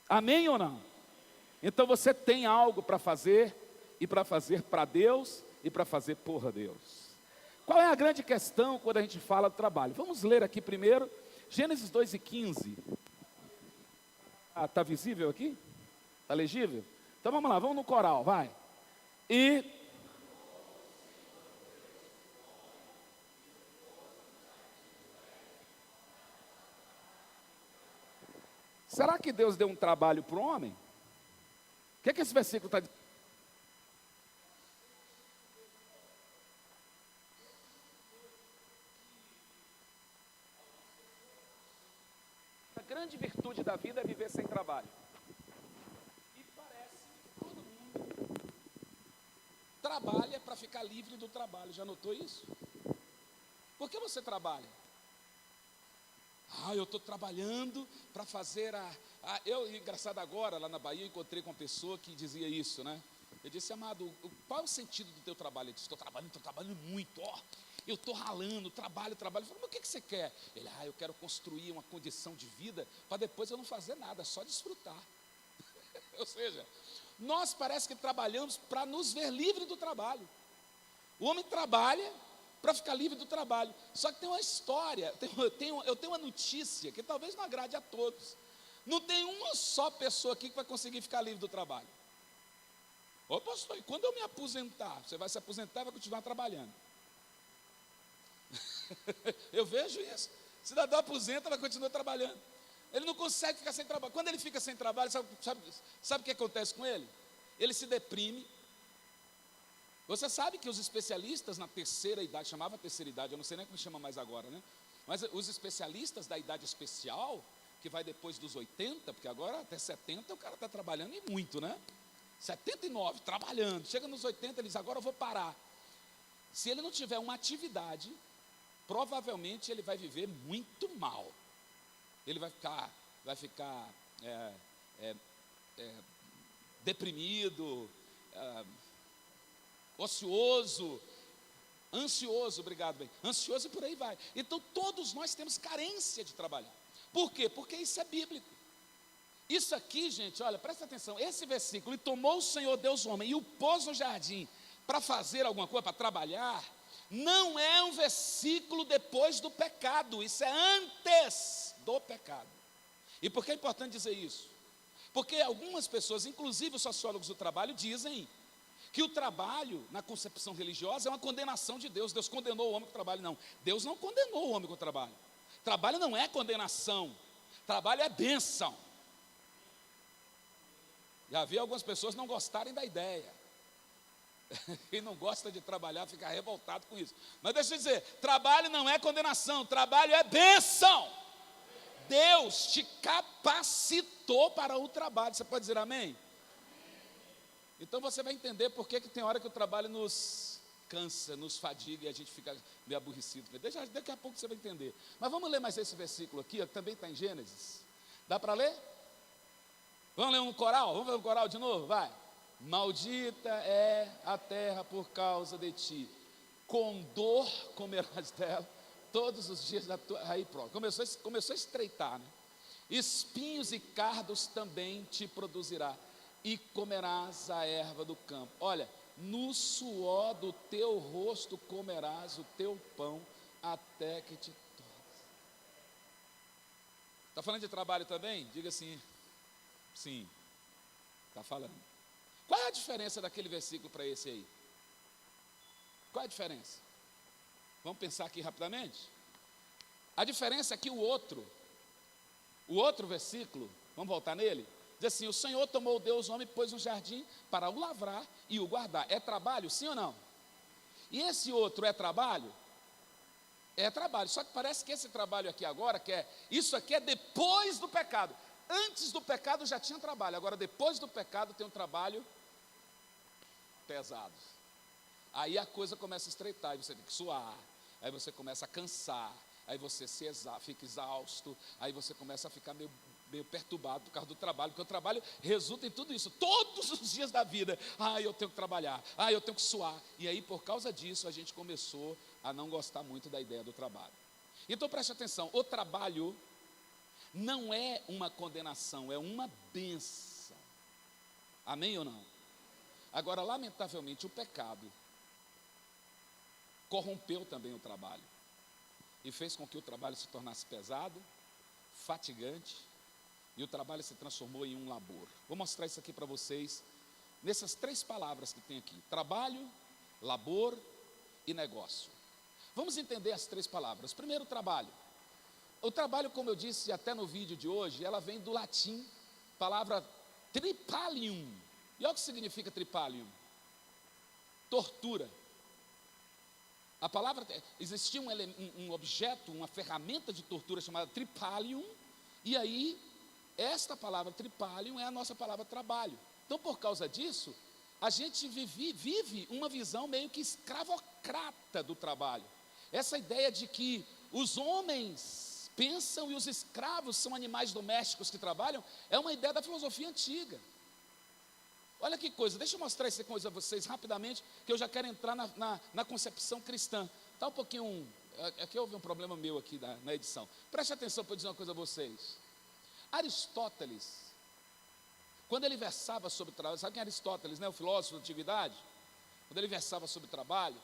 Speaker 2: Amém ou não? Então você tem algo para fazer, e para fazer para Deus, e para fazer por Deus. Qual é a grande questão quando a gente fala do trabalho? Vamos ler aqui primeiro, Gênesis 2:15. Está visível aqui? Está legível? Então vamos lá, vamos no coral, vai. E será que Deus deu um trabalho para o homem? O que é que esse versículo está dizendo? A grande virtude da vida é viver sem trabalho. E parece que todo mundo trabalha para ficar livre do trabalho. Já notou isso? Por que você trabalha? Eu estou trabalhando para fazer engraçado agora, lá na Bahia, eu encontrei com uma pessoa que dizia isso, né? Eu disse: amado, qual é o sentido do teu trabalho? Ele disse: estou trabalhando muito, eu estou ralando, trabalho. Eu falei: mas o que você quer? Ele: eu quero construir uma condição de vida para depois eu não fazer nada, só desfrutar. Ou seja, nós parece que trabalhamos para nos ver livre do trabalho. O homem trabalha para ficar livre do trabalho. Só que tem uma história, eu tenho uma notícia que talvez não agrade a todos. Não tem uma só pessoa aqui que vai conseguir ficar livre do trabalho. Ô pastor, e quando eu me aposentar? Você vai se aposentar e vai continuar trabalhando. Eu vejo isso. O cidadão aposenta, vai continuar trabalhando. Ele não consegue ficar sem trabalho. Quando ele fica sem trabalho, sabe o que acontece com ele? Ele se deprime. Você sabe que os especialistas na terceira idade, chamava terceira idade, eu não sei nem como chama mais agora, né? Mas os especialistas da idade especial, que vai depois dos 80, porque agora até 70 o cara está trabalhando e muito, né? 79, trabalhando. Chega nos 80, ele diz: agora eu vou parar. Se ele não tiver uma atividade, provavelmente ele vai viver muito mal. Ele vai ficar deprimido, ocioso, ansioso, obrigado, bem, ansioso, e por aí vai. Então todos nós temos carência de trabalhar. Por quê? Porque isso é bíblico. Isso aqui, gente, olha, presta atenção, esse versículo: e tomou o Senhor Deus o homem e o pôs no jardim para fazer alguma coisa, para trabalhar, não é um versículo depois do pecado, isso é antes do pecado. E por que é importante dizer isso? Porque algumas pessoas, inclusive os sociólogos do trabalho, dizem que o trabalho, na concepção religiosa, é uma condenação de Deus. Deus condenou o homem com o trabalho. Não, Deus não condenou o homem com o trabalho. Trabalho não é condenação, trabalho é bênção. Já vi algumas pessoas não gostarem da ideia. Quem não gosta de trabalhar fica revoltado com isso. Mas deixa eu dizer, trabalho não é condenação, trabalho é bênção. Deus te capacitou para o trabalho. Você pode dizer amém? Então você vai entender por que tem hora que o trabalho nos cansa, nos fadiga e a gente fica meio aborrecido. Daqui a pouco você vai entender. Mas vamos ler mais esse versículo aqui, que também está em Gênesis. Dá para ler? Vamos ler um coral? Vamos ver um coral de novo? Vai. Maldita é a terra por causa de ti, com dor comerás dela todos os dias da tua... Aí pronto, começou a estreitar, né? Espinhos e cardos também te produzirá, e comerás a erva do campo. Olha, no suor do teu rosto comerás o teu pão, até que te tornes. Está falando de trabalho também? Diga assim, sim, está falando. Qual é a diferença daquele versículo para esse aí? Qual é a diferença? Vamos pensar aqui rapidamente? A diferença é que o outro versículo, vamos voltar nele, diz assim: o Senhor tomou Deus o homem e pôs no jardim para o lavrar e o guardar. É trabalho, sim ou não? E esse outro é trabalho? É trabalho, só que parece que esse trabalho aqui agora, isso aqui é depois do pecado. Antes do pecado já tinha trabalho, agora depois do pecado tem um trabalho pesados. Aí a coisa começa a estreitar, aí você tem que suar, aí você começa a cansar, aí você fica exausto, aí você começa a ficar meio perturbado por causa do trabalho, porque o trabalho resulta em tudo isso, todos os dias da vida. Eu tenho que trabalhar, eu tenho que suar. E aí, por causa disso, a gente começou a não gostar muito da ideia do trabalho. Então preste atenção, o trabalho não é uma condenação, é uma bênção. Amém ou não? Agora, lamentavelmente, o pecado corrompeu também o trabalho e fez com que o trabalho se tornasse pesado, fatigante, e o trabalho se transformou em um labor. Vou mostrar isso aqui para vocês, nessas 3 palavras que tem aqui: trabalho, labor e negócio. Vamos entender as 3 palavras. Primeiro, trabalho. O trabalho, como eu disse até no vídeo de hoje, ela vem do latim, palavra tripalium. E olha o que significa tripalium: tortura. A palavra, existia um objeto, uma ferramenta de tortura chamada tripalium, e aí, esta palavra tripalium é a nossa palavra trabalho. Então, por causa disso, a gente vive uma visão meio que escravocrata do trabalho. Essa ideia de que os homens pensam e os escravos são animais domésticos que trabalham, é uma ideia da filosofia antiga. Olha que coisa, deixa eu mostrar essa coisa a vocês rapidamente, que eu já quero entrar na concepção cristã. Está um pouquinho, aqui houve um problema meu aqui na edição. Preste atenção para eu dizer uma coisa a vocês. Aristóteles, quando ele versava sobre o trabalho, sabe quem é Aristóteles, né? O filósofo da antiguidade? Quando ele versava sobre o trabalho,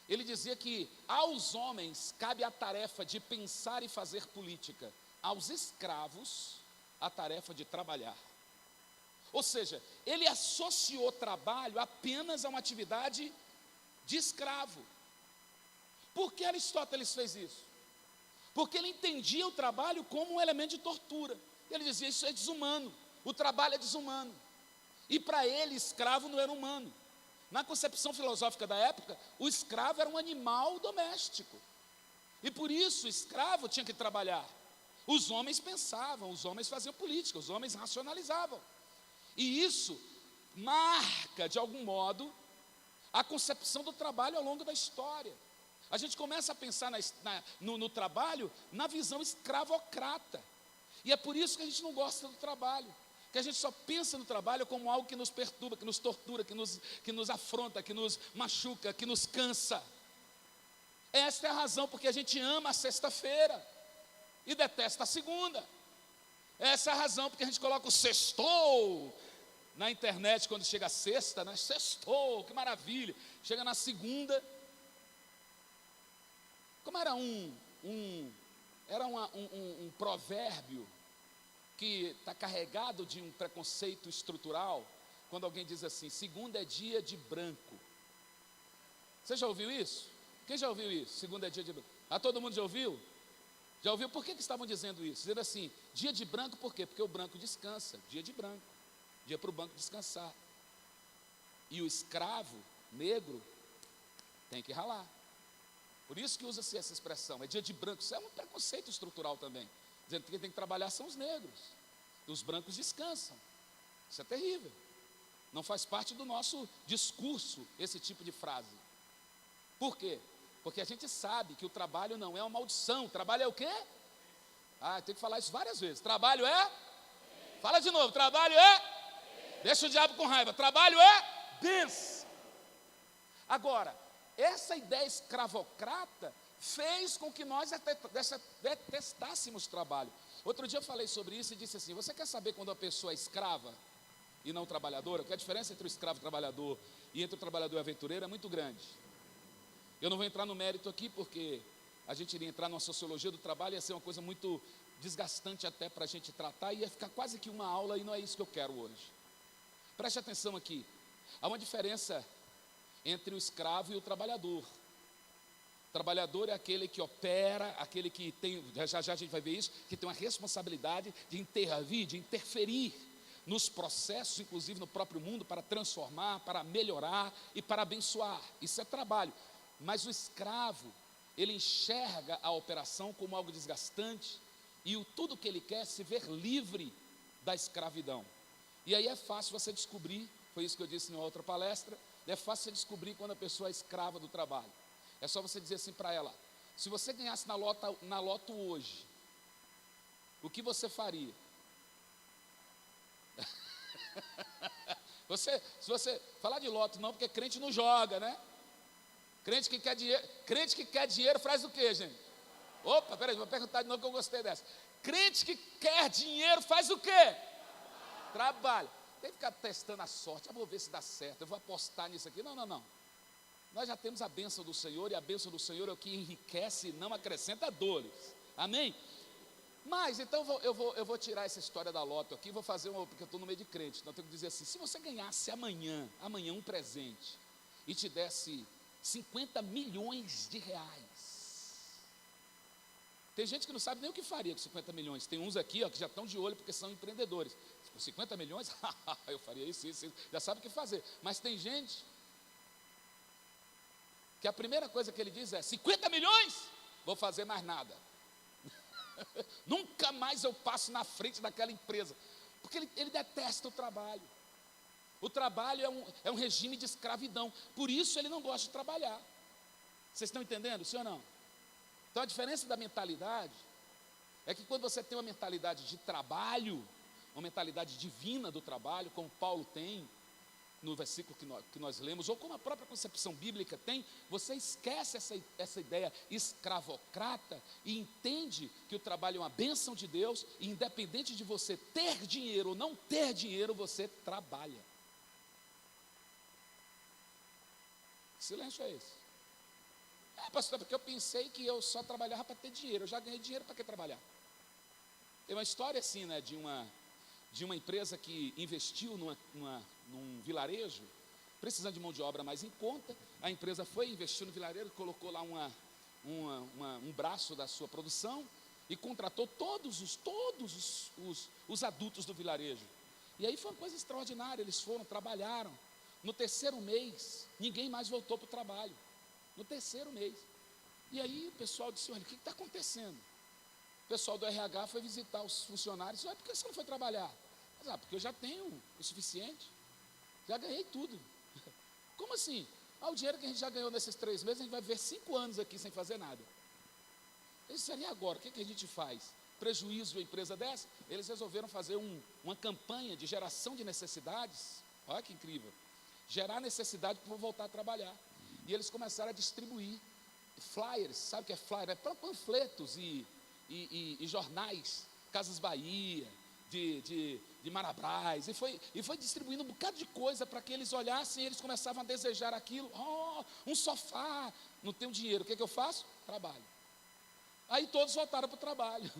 Speaker 2: ele dizia que aos homens cabe a tarefa de pensar e fazer política, aos escravos a tarefa de trabalhar. Ou seja, ele associou trabalho apenas a uma atividade de escravo. Por que Aristóteles fez isso? Porque ele entendia o trabalho como um elemento de tortura. Ele dizia: isso é desumano, o trabalho é desumano. E para ele, escravo não era humano. Na concepção filosófica da época, o escravo era um animal doméstico. E por isso o escravo tinha que trabalhar. Os homens pensavam, os homens faziam política, os homens racionalizavam. E isso marca, de algum modo, a concepção do trabalho ao longo da história. A gente começa a pensar no trabalho na visão escravocrata. E é por isso que a gente não gosta do trabalho. Que a gente só pensa no trabalho como algo que nos perturba, que nos tortura, que nos afronta, que nos machuca, que nos cansa. Esta é a razão porque a gente ama a sexta-feira e detesta a segunda. Essa é a razão porque a gente coloca o sextou na internet quando chega a sexta, né? Sextou, que maravilha. Chega na segunda. Como era um provérbio que está carregado de um preconceito estrutural, quando alguém diz assim: segunda é dia de branco. Você já ouviu isso? Quem já ouviu isso? Segunda é dia de branco. Todo mundo já ouviu? Já ouviu? Por que estavam dizendo isso? Dizendo assim, dia de branco, por quê? Porque o branco descansa, dia de branco, dia para o branco descansar. E o escravo negro tem que ralar. Por isso que usa-se essa expressão, é dia de branco. Isso é um preconceito estrutural também, dizendo que quem tem que trabalhar são os negros, os brancos descansam. Isso é terrível. Não faz parte do nosso discurso esse tipo de frase. Por quê? Porque a gente sabe que o trabalho não é uma maldição. Trabalho é o quê? Tem que falar isso várias vezes. Trabalho é? Fala de novo. Trabalho é? Deixa o diabo com raiva. Trabalho é? Bênção. Agora, essa ideia escravocrata fez com que nós detestássemos trabalho. Outro dia eu falei sobre isso e disse assim: você quer saber quando a pessoa é escrava e não trabalhadora? Porque a diferença entre o escravo trabalhador e entre o trabalhador aventureiro é muito grande. Eu não vou entrar no mérito aqui, porque a gente iria entrar numa sociologia do trabalho, ia ser uma coisa muito desgastante até para a gente tratar, ia ficar quase que uma aula, e não é isso que eu quero hoje. Preste atenção aqui, há uma diferença entre o escravo e o trabalhador. O trabalhador é aquele que opera, aquele que tem, já a gente vai ver isso, que tem uma responsabilidade de intervir, de interferir nos processos, inclusive no próprio mundo, para transformar, para melhorar e para abençoar. Isso é trabalho. Mas o escravo, ele enxerga a operação como algo desgastante e tudo que ele quer é se ver livre da escravidão. E aí é fácil você descobrir, foi isso que eu disse em outra palestra, É fácil você descobrir quando a pessoa é escrava do trabalho. É só você dizer assim para ela: se você ganhasse na loto hoje, o que você faria? Se você falar de loto, não, porque crente não joga, né? Crente que quer dinheiro faz o quê, gente? Opa, peraí, vou perguntar de novo que eu gostei dessa. Crente que quer dinheiro faz o quê? Trabalho. Tem que ficar testando a sorte. Eu vou ver se dá certo, eu vou apostar nisso aqui. Não, não, não. Nós já temos a bênção do Senhor, e a bênção do Senhor é o que enriquece e não acrescenta dores. Amém? Mas, então, eu vou tirar essa história da loto aqui, vou fazer porque eu estou no meio de crente, então eu tenho que dizer assim: se você ganhasse amanhã um presente, e te desse 50 milhões de reais, tem gente que não sabe nem o que faria com 50 milhões, tem uns aqui, ó, que já estão de olho porque são empreendedores. Com 50 milhões, eu faria isso, já sabe o que fazer. Mas tem gente que a primeira coisa que ele diz é: 50 milhões, vou fazer mais nada. Nunca mais eu passo na frente daquela empresa, porque ele detesta o trabalho. O trabalho é um regime de escravidão, por isso ele não gosta de trabalhar. Vocês estão entendendo, sim ou não? Então a diferença da mentalidade é que quando você tem uma mentalidade de trabalho, uma mentalidade divina do trabalho, como Paulo tem no versículo que nós lemos, ou como a própria concepção bíblica tem, você esquece essa ideia escravocrata e entende que o trabalho é uma bênção de Deus, e independente de você ter dinheiro ou não ter dinheiro, você trabalha. Que silêncio é esse? Pastor, porque eu pensei que eu só trabalhava para ter dinheiro, eu já ganhei dinheiro, para que trabalhar? Tem uma história assim, né, de uma empresa que investiu num vilarejo, precisando de mão de obra mais em conta. A empresa foi investir no vilarejo, colocou lá um braço da sua produção e contratou todos os adultos do vilarejo. E aí foi uma coisa extraordinária, eles foram, trabalharam. No terceiro mês, ninguém mais voltou para o trabalho. No terceiro mês. E aí o pessoal disse: olha, o que está acontecendo? O pessoal do RH foi visitar os funcionários. Por que você não foi trabalhar? Mas, porque eu já tenho o suficiente, já ganhei tudo. Como assim? O dinheiro que a gente já ganhou nesses 3 meses, a gente vai ver 5 anos aqui sem fazer nada. Eles disseram: e agora? O que a gente faz? Prejuízo a empresa dessa? Eles resolveram fazer uma campanha de geração de necessidades. Olha que incrível. Gerar necessidade para voltar a trabalhar. E eles começaram a distribuir flyers. Sabe o que é flyer? É panfletos e jornais, Casas Bahia, de Marabras, e foi distribuindo um bocado de coisa para que eles olhassem, e eles começavam a desejar aquilo. Um sofá, não tenho dinheiro, o que eu faço? Trabalho. Aí todos voltaram para o trabalho,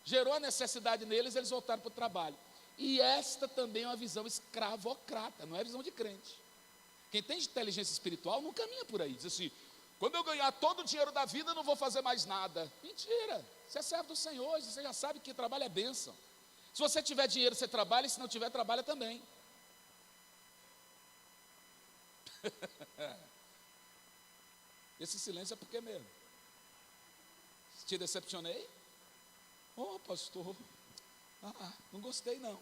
Speaker 2: gerou a necessidade neles, eles voltaram para o trabalho. E esta também é uma visão escravocrata, não é visão de crente. Quem tem inteligência espiritual não caminha por aí, diz assim: quando eu ganhar todo o dinheiro da vida, eu não vou fazer mais nada. Mentira, você é servo do Senhor, você já sabe que trabalho é bênção. Se você tiver dinheiro, você trabalha, e se não tiver, trabalha também. Esse silêncio é por quê mesmo? Te decepcionei? Pastor, não gostei não.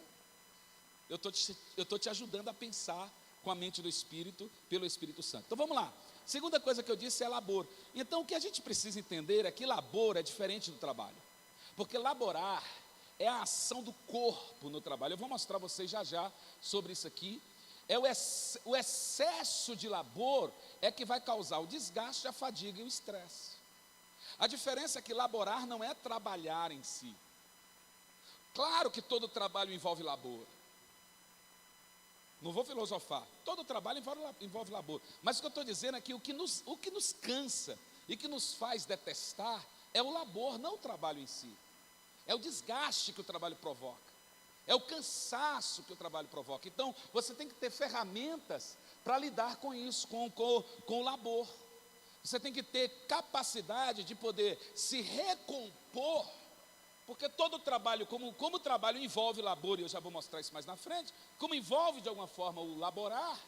Speaker 2: Eu estou te ajudando a pensar com a mente do Espírito, pelo Espírito Santo. Então vamos lá. Segunda coisa que eu disse é labor. Então o que a gente precisa entender é que labor é diferente do trabalho. Porque laborar é a ação do corpo no trabalho. Eu vou mostrar a vocês já sobre isso aqui. O excesso de labor é que vai causar o desgaste, a fadiga e o estresse. A diferença é que laborar não é trabalhar em si. Claro que todo trabalho envolve labor. Não vou filosofar. Todo trabalho envolve labor. Mas o que eu estou dizendo é que o que nos cansa e que nos faz detestar é o labor, não o trabalho em si. É o desgaste que o trabalho provoca. É o cansaço que o trabalho provoca. Então, você tem que ter ferramentas para lidar com isso, com o labor. Você tem que ter capacidade de poder se recompor, porque todo trabalho, como o trabalho envolve labor, e eu já vou mostrar isso mais na frente, como envolve de alguma forma o laborar,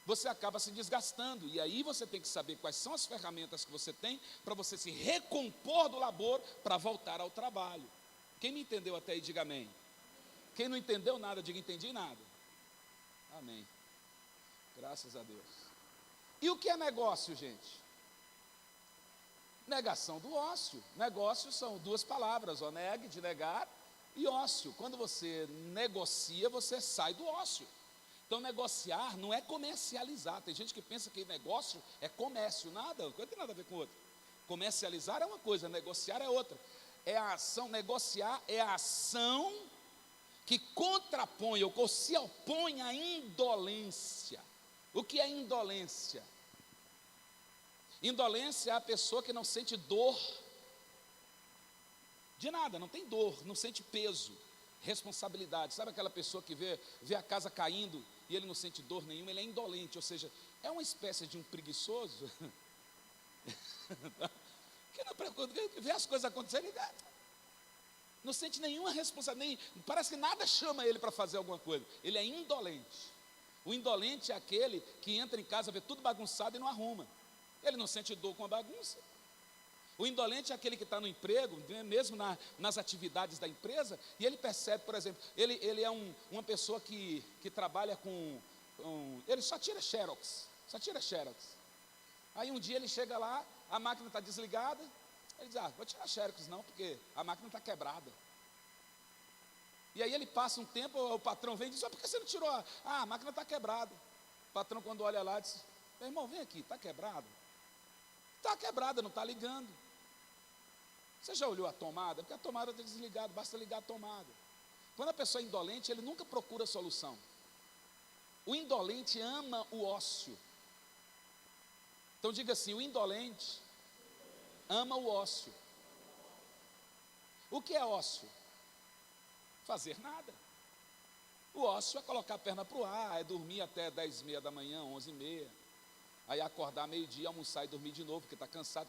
Speaker 2: você acaba se desgastando, e aí você tem que saber quais são as ferramentas que você tem para você se recompor do labor para voltar ao trabalho. Quem me entendeu até aí, diga amém. Quem não entendeu nada, diga entendi nada. Amém. Graças a Deus. E o que é negócio, gente? Negação do ócio. Negócio são duas palavras, oneg, de negar, e ócio. Quando você negocia, você sai do ócio. Então, negociar não é comercializar. Tem gente que pensa que negócio é comércio. Nada, não tem nada a ver com outro. Comercializar é uma coisa, negociar é outra. É a ação, negociar é a ação que contrapõe ou se opõe à indolência. O que é indolência? Indolência é a pessoa que não sente dor de nada, não tem dor, não sente peso, responsabilidade. Sabe aquela pessoa que vê a casa caindo e ele não sente dor nenhuma? Ele é indolente, ou seja, é uma espécie de um preguiçoso que não vê as coisas acontecerem, não sente nenhuma responsabilidade, parece que nada chama ele para fazer alguma coisa. Ele é indolente. O indolente é aquele que entra em casa, vê tudo bagunçado e não arruma. Ele não sente dor com a bagunça. O indolente é aquele que está no emprego, mesmo nas atividades da empresa, e ele percebe, por exemplo, ele é uma pessoa que trabalha ele só tira xerox. Aí um dia ele chega lá, a máquina está desligada, ele diz, vou tirar xerox não, porque a máquina está quebrada. E aí ele passa um tempo, o patrão vem e diz, por que você não tirou? A máquina está quebrada. O patrão, quando olha lá, diz, meu irmão, vem aqui, está quebrado? Está quebrada, não está ligando. Você já olhou a tomada? Porque a tomada está desligada, basta ligar a tomada. Quando a pessoa é indolente, ele nunca procura solução. O indolente ama o ócio. Então diga assim, o indolente ama o ócio. O que é ócio? Fazer nada. O ócio é colocar a perna para o ar, é dormir até 10h30 da manhã, 11h30. Aí acordar meio-dia, almoçar e dormir de novo, porque está cansado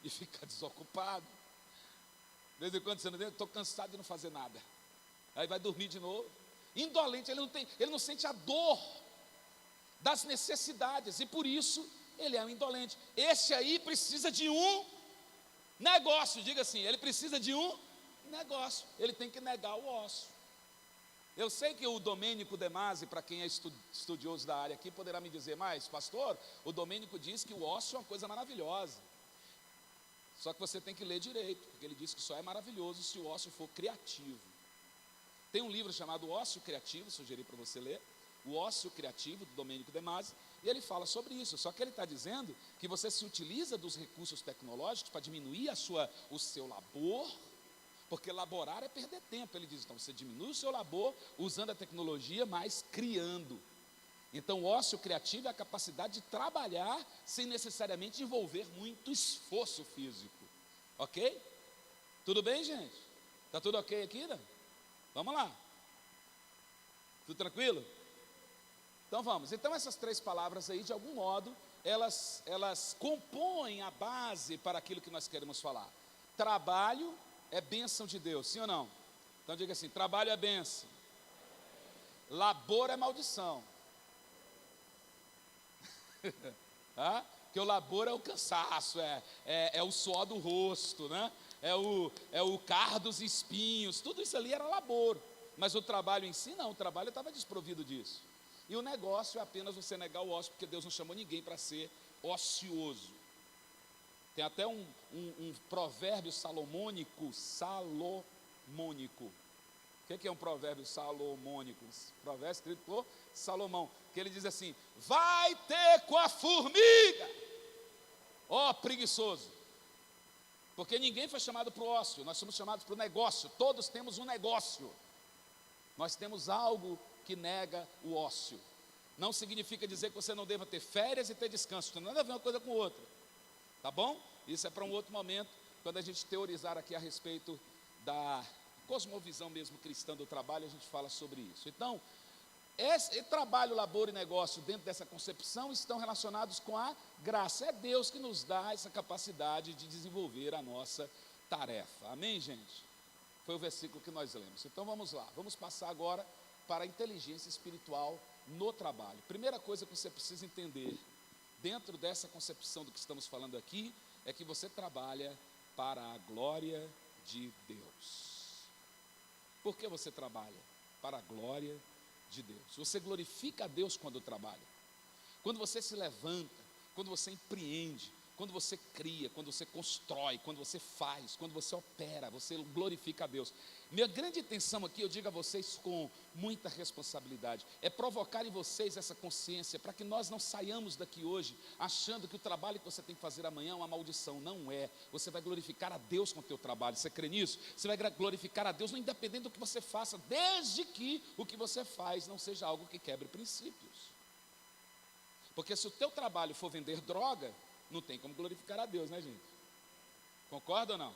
Speaker 2: e ficar desocupado. De vez em quando você não tem, estou cansado de não fazer nada. Aí vai dormir de novo. Indolente, ele não sente a dor das necessidades, e por isso ele é um indolente. Esse aí precisa de um negócio, diga assim, ele precisa de um negócio, ele tem que negar o ócio. Eu sei que o Domênico De Masi, para quem é estudioso da área aqui, poderá me dizer, mas pastor, o Domênico diz que o ócio é uma coisa maravilhosa. Só que você tem que ler direito, porque ele diz que só é maravilhoso se o ócio for criativo. Tem um livro chamado Ócio Criativo, sugeri para você ler, o Ócio Criativo, do Domênico De Masi, e ele fala sobre isso. Só que ele está dizendo que você se utiliza dos recursos tecnológicos para diminuir o seu labor, porque laborar é perder tempo. Ele diz, então você diminui o seu labor usando a tecnologia, mas criando. Então o ócio criativo é a capacidade de trabalhar sem necessariamente envolver muito esforço físico. Ok? Tudo bem, gente? Está tudo ok aqui, né? Vamos lá. Tudo tranquilo? Então vamos. Então essas três palavras aí, de algum modo, elas compõem a base para aquilo que nós queremos falar. Trabalho é bênção de Deus, sim ou não? Então diga assim, trabalho é bênção. Labor é maldição. Porque o labor é o cansaço, é o suor do rosto, né? é o carro dos espinhos, tudo isso ali era labor. Mas o trabalho em si não, o trabalho estava desprovido disso. E o negócio é apenas você negar o ócio, porque Deus não chamou ninguém para ser ocioso. Tem até um provérbio salomônico. O que é um provérbio salomônico? Provérbio escrito por Salomão, que ele diz assim, vai ter com a formiga, ó preguiçoso. Porque ninguém foi chamado para o ócio, nós somos chamados para o negócio, todos temos um negócio. Nós temos algo que nega o ócio. Não significa dizer que você não deva ter férias e ter descanso, não tem nada a ver uma coisa com outra. Tá bom? Isso é para um outro momento, quando a gente teorizar aqui a respeito da cosmovisão mesmo cristã do trabalho, a gente fala sobre isso. Então, esse trabalho, labor e negócio dentro dessa concepção estão relacionados com a graça. É Deus que nos dá essa capacidade de desenvolver a nossa tarefa. Amém, gente? Foi o versículo que nós lemos. Então vamos lá, vamos passar agora para a inteligência espiritual no trabalho. Primeira coisa que você precisa entender dentro dessa concepção do que estamos falando aqui, é que você trabalha para a glória de Deus. Por que você trabalha? Para a glória de Deus. Você glorifica a Deus quando trabalha. Quando você se levanta, quando você empreende, quando você cria, quando você constrói, quando você faz, quando você opera, você glorifica a Deus. Minha grande intenção aqui, eu digo a vocês com muita responsabilidade, é provocar em vocês essa consciência, para que nós não saiamos daqui hoje achando que o trabalho que você tem que fazer amanhã é uma maldição. Não é. Você vai glorificar a Deus com o teu trabalho. Você crê nisso? Você vai glorificar a Deus, não independente do que você faça, desde que o que você faz não seja algo que quebre princípios. Porque se o teu trabalho for vender droga, não tem como glorificar a Deus, né, gente? Concorda ou não?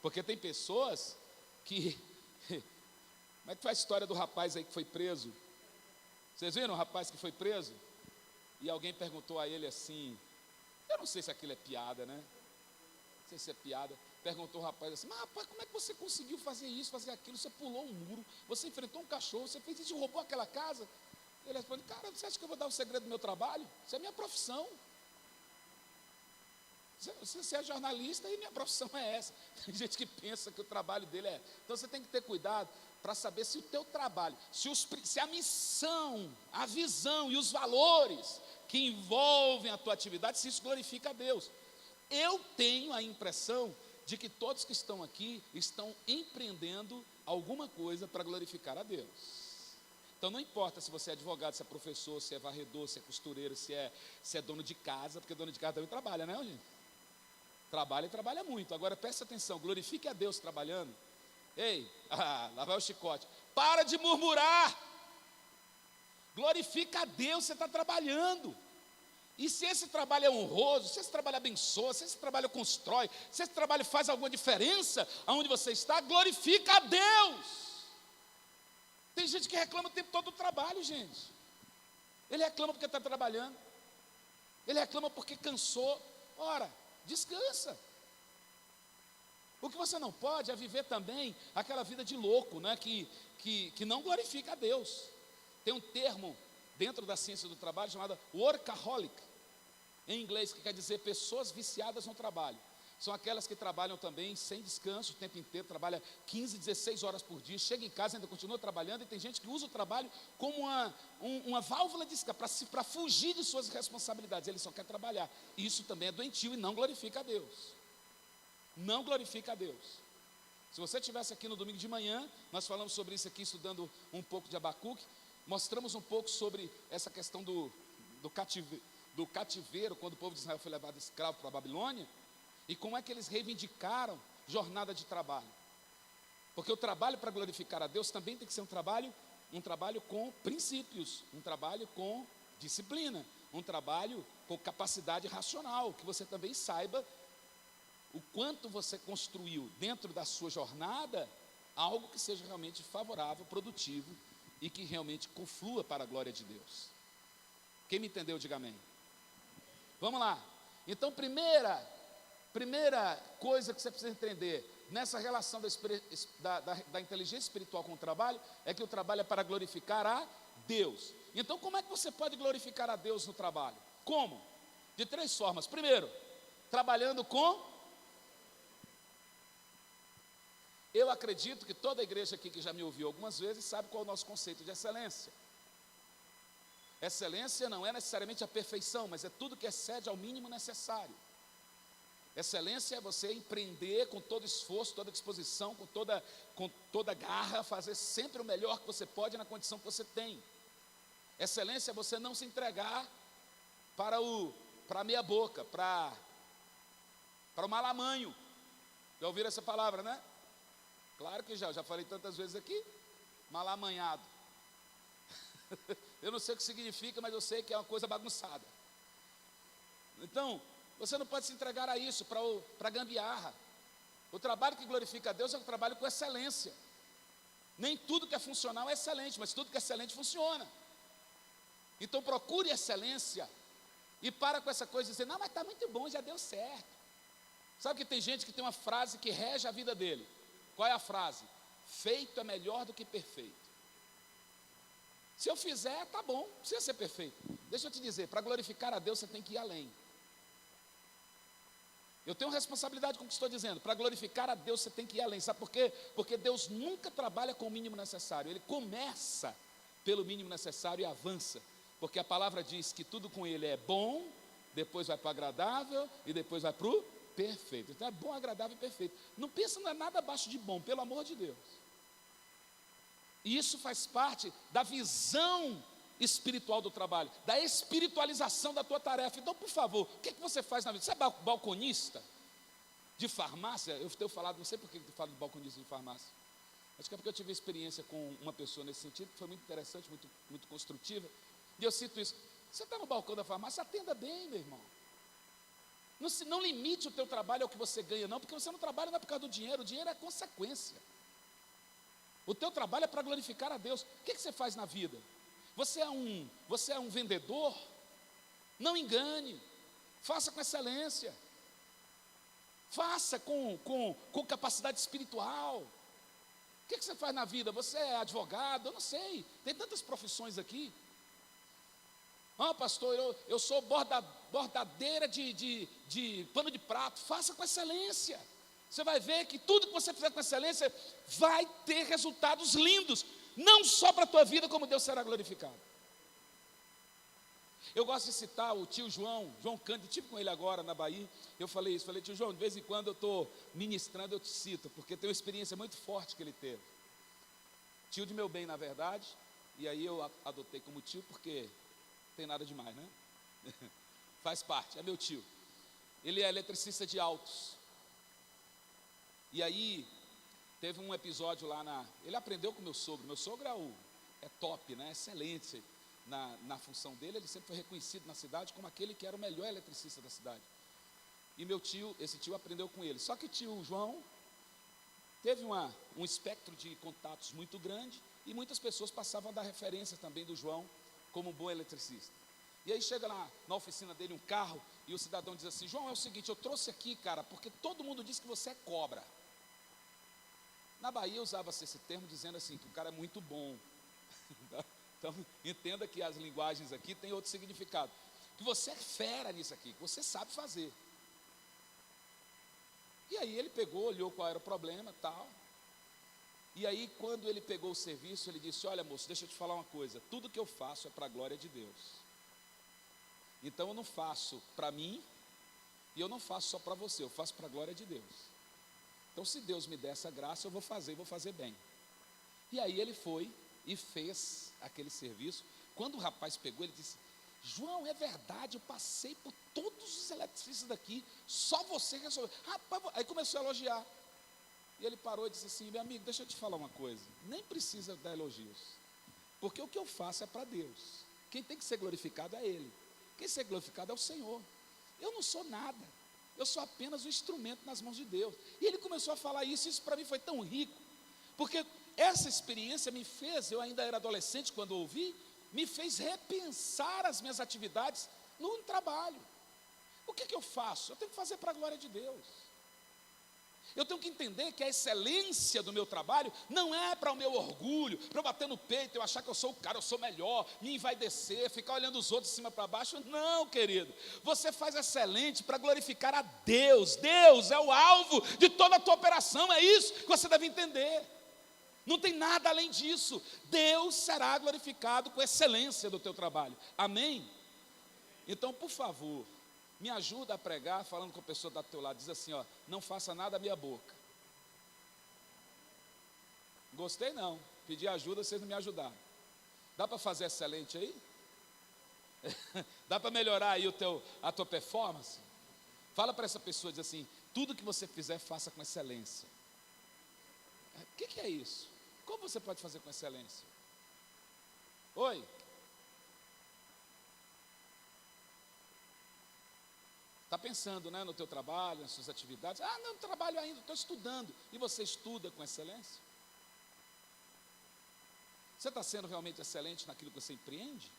Speaker 2: Porque tem pessoas que... Como é que foi a história do rapaz aí que foi preso? Vocês viram o rapaz que foi preso? E alguém perguntou a ele assim, eu não sei se aquilo é piada, né? Não sei se é piada. Perguntou o rapaz assim, mas rapaz, como é que você conseguiu fazer isso, fazer aquilo? Você pulou um muro, você enfrentou um cachorro, você fez isso e roubou aquela casa? Ele responde, cara, você acha que eu vou dar o segredo do meu trabalho? Isso é minha profissão. Você é jornalista e minha profissão é essa. Tem gente que pensa que o trabalho dele é... Então você tem que ter cuidado para saber se o teu trabalho, se a missão, a visão e os valores que envolvem a tua atividade, se isso glorifica a Deus. Eu tenho a impressão de que todos que estão aqui estão empreendendo alguma coisa para glorificar a Deus. Então não importa se você é advogado, se é professor, se é varredor, se é costureiro, se é dono de casa, porque dono de casa também trabalha, né, gente? Trabalha e trabalha muito. Agora preste atenção, glorifique a Deus trabalhando. Ei, lá vai o chicote. Para de murmurar. Glorifica a Deus, você está trabalhando. E se esse trabalho é honroso, se esse trabalho abençoa, se esse trabalho constrói, se esse trabalho faz alguma diferença aonde você está, glorifica a Deus. Tem gente que reclama o tempo todo do trabalho, gente. Ele reclama porque está trabalhando. Ele reclama porque cansou. Ora, descansa. O que você não pode é viver também aquela vida de louco, né? que não glorifica a Deus. Tem um termo dentro da ciência do trabalho chamado workaholic, em inglês, que quer dizer pessoas viciadas no trabalho. São aquelas que trabalham também sem descanso o tempo inteiro, trabalha 15, 16 horas por dia, chega em casa e ainda continua trabalhando, e tem gente que usa o trabalho como uma válvula de escape, para fugir de suas responsabilidades, ele só quer trabalhar. Isso também é doentio e não glorifica a Deus. Não glorifica a Deus. Se você estivesse aqui no domingo de manhã, nós falamos sobre isso aqui, estudando um pouco de Abacuque, mostramos um pouco sobre essa questão do cativeiro, quando o povo de Israel foi levado escravo para a Babilônia, e como é que eles reivindicaram jornada de trabalho. Porque o trabalho para glorificar a Deus também tem que ser um trabalho com princípios, um trabalho com disciplina, um trabalho com capacidade racional, que você também saiba o quanto você construiu dentro da sua jornada algo que seja realmente favorável, produtivo e que realmente conflua para a glória de Deus. Quem me entendeu, diga amém. Vamos lá. Então, primeira coisa que você precisa entender nessa relação da inteligência espiritual com o trabalho é que o trabalho é para glorificar a Deus. Então, como é que você pode glorificar a Deus no trabalho? Como? De 3 formas. Primeiro, trabalhando com... Eu acredito que toda a igreja aqui que já me ouviu algumas vezes sabe qual é o nosso conceito de excelência. Excelência não é necessariamente a perfeição, mas é tudo que excede ao mínimo necessário. Excelência é você empreender com todo esforço, toda disposição, com toda garra, fazer sempre o melhor que você pode na condição que você tem. Excelência é você não se entregar para a meia boca, para o malamanho. Já ouviram essa palavra, né? Claro que já falei tantas vezes aqui, malamanhado. Eu não sei o que significa, mas eu sei que é uma coisa bagunçada. Então, você não pode se entregar a isso, para gambiarra. O trabalho que glorifica a Deus é um trabalho com excelência. Nem tudo que é funcional é excelente, mas tudo que é excelente funciona. Então procure excelência e para com essa coisa de dizer, não, mas está muito bom, já deu certo. Sabe que tem gente que tem uma frase que rege a vida dele. Qual é a frase? Feito é melhor do que perfeito. Se eu fizer, tá bom, não precisa ser perfeito. Deixa eu te dizer, para glorificar a Deus você tem que ir além. Eu tenho responsabilidade com o que estou dizendo. Para glorificar a Deus, você tem que ir além. Sabe por quê? Porque Deus nunca trabalha com o mínimo necessário. Ele começa pelo mínimo necessário e avança. Porque a palavra diz que tudo com Ele é bom, depois vai para o agradável e depois vai para o perfeito. Então é bom, agradável e perfeito. Não pensa em nada abaixo de bom, pelo amor de Deus. E isso faz parte da visão espiritual do trabalho, da espiritualização da tua tarefa. Então, por favor, o que você faz na vida? Você é balconista de farmácia? Eu tenho falado, não sei por que eu falo de balconista de farmácia. Acho que é porque eu tive experiência com uma pessoa nesse sentido, que foi muito interessante, muito construtiva. E eu cito isso. Você está no balcão da farmácia, atenda bem, meu irmão. Não limite o teu trabalho ao que você ganha, não, porque você não trabalha não é por causa do dinheiro, o dinheiro é consequência. O teu trabalho é para glorificar a Deus. O que você faz na vida? Você é um vendedor? Não engane, faça com excelência, faça com capacidade espiritual. O que você faz na vida? Você é advogado? Eu não sei, tem tantas profissões aqui. Pastor, eu sou bordadeira de pano de prato. Faça com excelência. Você vai ver que tudo que você fizer com excelência vai ter resultados lindos, não só para a tua vida, como Deus será glorificado. Eu gosto de citar o tio João Cândido, estive com ele agora na Bahia. Eu falei isso, tio João, de vez em quando eu estou ministrando, eu te cito, porque tem uma experiência muito forte que ele teve. Tio de meu bem, na verdade, e aí eu adotei como tio, porque não tem nada demais, né? Faz parte, é meu tio. Ele é eletricista de autos. E aí, teve um episódio lá ele aprendeu com meu sogro é top, né? Excelente na função dele. Ele sempre foi reconhecido na cidade como aquele que era o melhor eletricista da cidade. E esse tio aprendeu com ele. Só que o tio João teve um espectro de contatos muito grande, e muitas pessoas passavam a dar referência também do João como um bom eletricista. E aí chega lá na oficina dele um carro, e o cidadão diz assim: João, é o seguinte, eu trouxe aqui, cara, porque todo mundo diz que você é cobra. Na Bahia usava-se esse termo dizendo assim, que o cara é muito bom. Então, entenda que as linguagens aqui têm outro significado. Que você é fera nisso aqui, que você sabe fazer. E aí ele pegou, olhou qual era o problema, tal. E aí, quando ele pegou o serviço, ele disse: olha, moço, deixa eu te falar uma coisa. Tudo que eu faço é para a glória de Deus. Então, eu não faço para mim, e eu não faço só para você, eu faço para a glória de Deus. Então, se Deus me der essa graça, eu vou fazer bem. E aí ele foi e fez aquele serviço. Quando o rapaz pegou, ele disse: João, é verdade, eu passei por todos os eletricistas daqui, só você resolveu. Rapaz, aí começou a elogiar. E ele parou e disse assim: meu amigo, deixa eu te falar uma coisa, nem precisa dar elogios, porque o que eu faço é para Deus. Quem tem que ser glorificado é Ele. Quem ser glorificado é o Senhor. Eu não sou nada, eu sou apenas um instrumento nas mãos de Deus. E ele começou a falar isso para mim foi tão rico, porque essa experiência me fez, eu ainda era adolescente quando ouvi, me fez repensar as minhas atividades no trabalho. O que eu faço? Eu tenho que fazer para a glória de Deus. Eu tenho que entender que a excelência do meu trabalho não é para o meu orgulho, para eu bater no peito, eu achar que eu sou o cara, eu sou melhor, me envaidecer, ficar olhando os outros de cima para baixo. Não, querido, você faz excelente para glorificar a Deus. Deus é o alvo de toda a tua operação, é isso que você deve entender. Não tem nada além disso. Deus será glorificado com a excelência do teu trabalho. Amém? Então, por favor, me ajuda a pregar falando com a pessoa do teu lado. Diz assim, ó: não faça nada à minha boca. Gostei não, pedi ajuda, vocês não me ajudaram. Dá para fazer excelente aí? Dá para melhorar aí a tua performance? Fala para essa pessoa, diz assim: tudo que você fizer, faça com excelência. O que é isso? Como você pode fazer com excelência? Oi? Está pensando, né, no teu trabalho, nas suas atividades? Não trabalho ainda, estou estudando. E você estuda com excelência? Você está sendo realmente excelente naquilo que você empreende?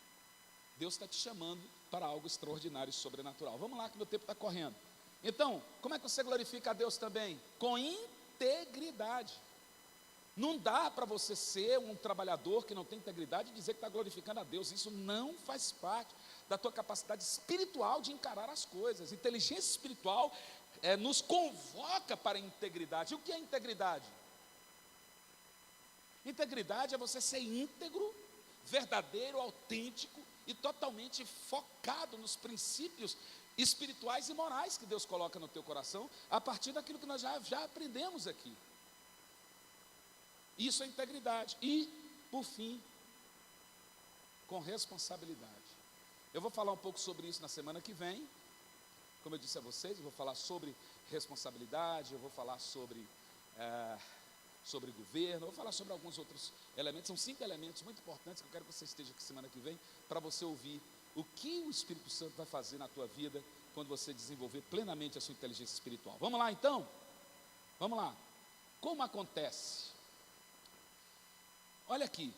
Speaker 2: Deus está te chamando para algo extraordinário e sobrenatural. Vamos lá que meu tempo está correndo. Então, como é que você glorifica a Deus também? Com integridade. Não dá para você ser um trabalhador que não tem integridade e dizer que está glorificando a Deus. Isso não faz parte da tua capacidade espiritual de encarar as coisas. Inteligência espiritual nos convoca para a integridade. E o que é integridade? Integridade é você ser íntegro, verdadeiro, autêntico e totalmente focado nos princípios espirituais e morais que Deus coloca no teu coração, a partir daquilo que nós já aprendemos aqui. Isso é integridade. E, por fim, com responsabilidade. Eu vou falar um pouco sobre isso na semana que vem. Como eu disse a vocês, eu vou falar sobre responsabilidade, eu vou falar sobre governo, eu vou falar sobre alguns outros elementos. São 5 elementos muito importantes que eu quero que você esteja aqui semana que vem, para você ouvir o que o Espírito Santo vai fazer na tua vida quando você desenvolver plenamente a sua inteligência espiritual. Vamos lá então? Vamos lá. Como acontece? Olha aqui,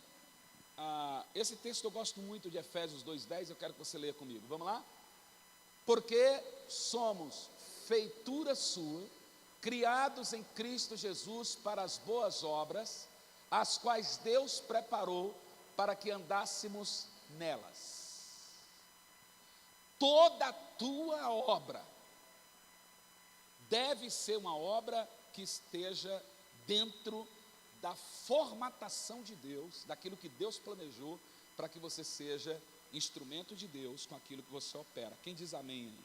Speaker 2: esse texto eu gosto muito, de Efésios 2:10, eu quero que você leia comigo. Vamos lá? Porque somos feitura sua, criados em Cristo Jesus para as boas obras, as quais Deus preparou para que andássemos nelas. Toda a tua obra deve ser uma obra que esteja dentro da formatação de Deus, daquilo que Deus planejou para que você seja instrumento de Deus com aquilo que você opera. Quem diz amém aí?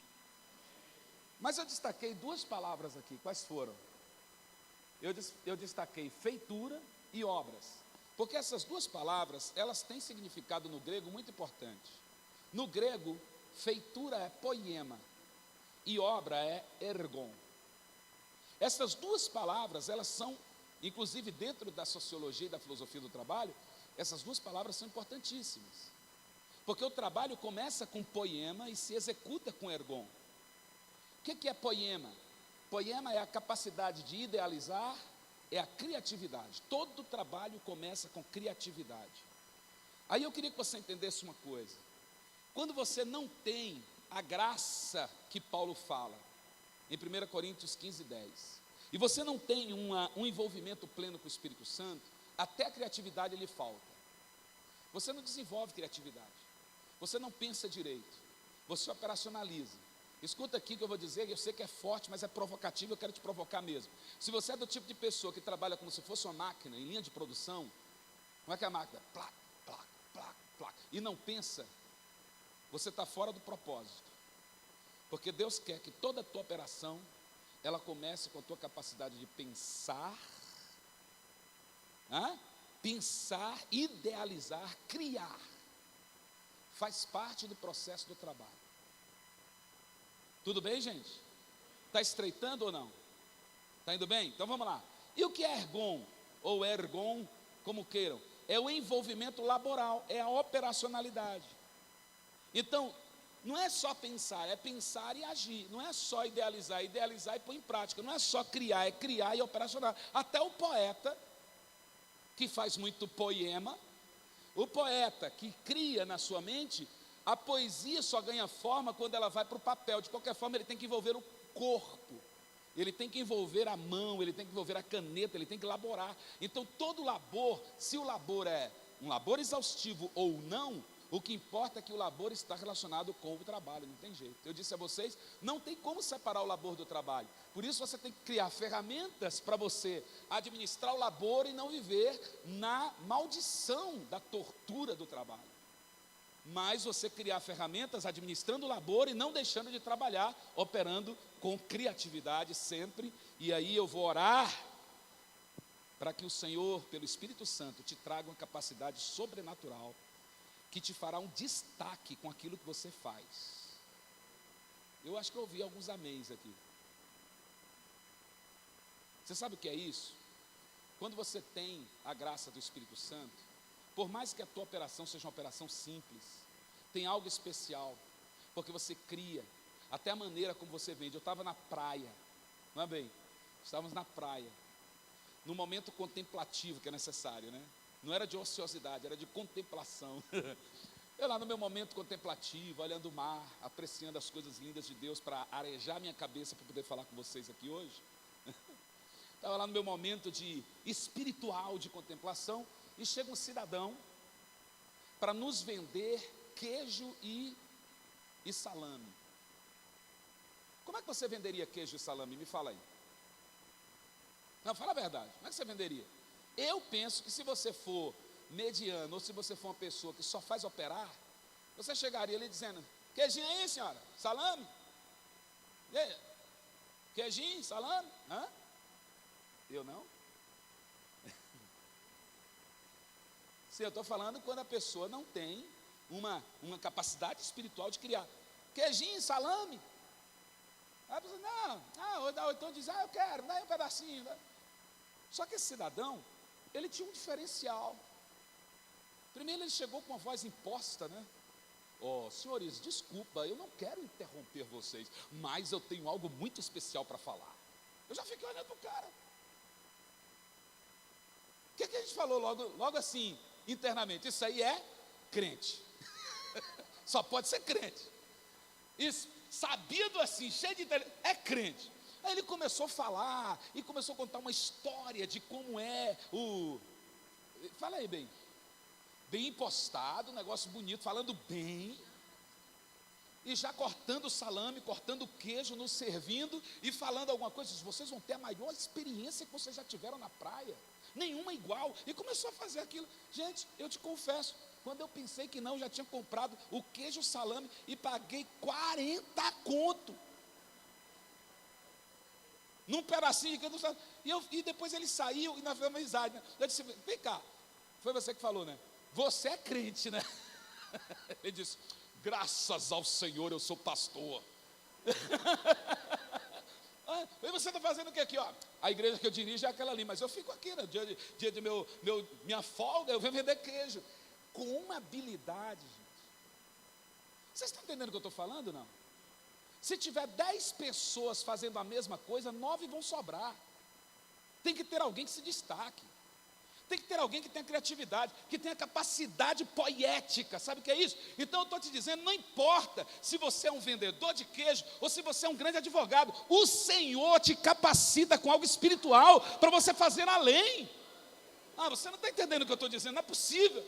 Speaker 2: Mas eu destaquei 2 palavras aqui. Quais foram? Eu destaquei feitura e obras, porque essas 2 palavras, elas têm significado no grego muito importante. No grego, feitura é poiema e obra é ergon. Essas 2 palavras, elas são, inclusive dentro da sociologia e da filosofia do trabalho, essas 2 palavras são importantíssimas, porque o trabalho começa com poiema e se executa com ergon. O que é poiema? Poiema é a capacidade de idealizar, é a criatividade. Todo trabalho começa com criatividade. Aí eu queria que você entendesse uma coisa. Quando você não tem a graça que Paulo fala, em 1 Coríntios 15:10, e você não tem um envolvimento pleno com o Espírito Santo, até a criatividade lhe falta. Você não desenvolve criatividade, você não pensa direito, você operacionaliza. Escuta aqui que eu vou dizer, eu sei que é forte, mas é provocativo, eu quero te provocar mesmo. Se você é do tipo de pessoa que trabalha como se fosse uma máquina, em linha de produção, como é que é a máquina? Plac, plac, plac, plac, e não pensa, você está fora do propósito. Porque Deus quer que toda a tua operação, ela comece com a tua capacidade de pensar, pensar, idealizar, criar. Faz parte do processo do trabalho. Tudo bem, gente? Está estreitando ou não? Está indo bem? Então vamos lá. E o que é ergon, ou ergon, como queiram? É o envolvimento laboral, é a operacionalidade. Então, não é só pensar, é pensar e agir. Não é só idealizar e pôr em prática. Não é só criar, é criar e operacionar. Até o poeta, que faz muito poema, o poeta que cria na sua mente, a poesia só ganha forma quando ela vai para o papel. De qualquer forma, ele tem que envolver o corpo, ele tem que envolver a mão, ele tem que envolver a caneta, ele tem que elaborar. Então, todo labor, se o labor é um labor exaustivo ou não, o que importa é que o labor está relacionado com o trabalho, não tem jeito. Eu disse a vocês, não tem como separar o labor do trabalho. Por isso você tem que criar ferramentas para você administrar o labor e não viver na maldição da tortura do trabalho. Mas você criar ferramentas administrando o labor e não deixando de trabalhar, operando com criatividade sempre. E aí eu vou orar para que o Senhor, pelo Espírito Santo, te traga uma capacidade sobrenatural que te fará um destaque com aquilo que você faz. Eu acho que eu ouvi alguns améns aqui. Você sabe o que é isso? Quando você tem a graça do Espírito Santo, por mais que a tua operação seja uma operação simples, tem algo especial, porque você cria, até a maneira como você vende. Eu estava na praia, não é bem? Estávamos na praia, no momento contemplativo que é necessário, né? Não era de ociosidade, era de contemplação. Eu lá no meu momento contemplativo, olhando o mar, apreciando as coisas lindas de Deus para arejar minha cabeça para poder falar com vocês aqui hoje. Estava lá no meu momento de espiritual de contemplação e chega um cidadão para nos vender queijo e salame. Como é que você venderia queijo e salame? Me fala aí. Não, fala a verdade. Como é que você venderia? Eu penso que se você for mediano, ou se você for uma pessoa que só faz operar, você chegaria ali dizendo: queijinho aí, senhora? Salame? E aí? Queijinho, salame? Hã? Eu não? Sim, eu estou falando quando a pessoa não tem uma capacidade espiritual de criar. Queijinho, salame? Aí a pessoa, ou então diz, eu quero, dá aí um pedacinho. Só que esse cidadão, ele tinha um diferencial. Primeiro ele chegou com uma voz imposta, né? Senhores, desculpa, eu não quero interromper vocês, mas eu tenho algo muito especial para falar. Eu já fiquei olhando para o cara. O que a gente falou logo assim, internamente? Isso aí é crente. Só pode ser crente. Isso, sabido assim, cheio de inteligência, é crente. Aí ele começou a falar, e começou a contar uma história de como é o... Fala aí, bem impostado, um negócio bonito, falando bem, e já cortando o salame, cortando o queijo, nos servindo, e falando alguma coisa. Vocês vão ter a maior experiência que vocês já tiveram na praia, nenhuma igual. E começou a fazer aquilo. Gente, eu te confesso, quando eu pensei que não, eu já tinha comprado o queijo, o salame, e paguei 40 conto num pedacinho de queijo. E depois ele saiu, e nós fizemos amizade, né? Eu disse, vem cá, foi você que falou, né? Você é crente, né? Ele disse, graças ao Senhor eu sou pastor. E você está fazendo o que aqui? A igreja que eu dirijo é aquela ali, mas eu fico aqui, né? Dia de minha folga, eu venho vender queijo. Com uma habilidade, gente. Vocês estão entendendo o que eu estou falando, não? Se tiver 10 pessoas fazendo a mesma coisa, 9 vão sobrar. Tem que ter alguém que se destaque. Tem que ter alguém que tenha criatividade, que tenha capacidade poética. Sabe o que é isso? Então eu estou te dizendo, não importa se você é um vendedor de queijo ou se você é um grande advogado, o Senhor te capacita com algo espiritual para você fazer além. Você não está entendendo o que eu estou dizendo, não é possível.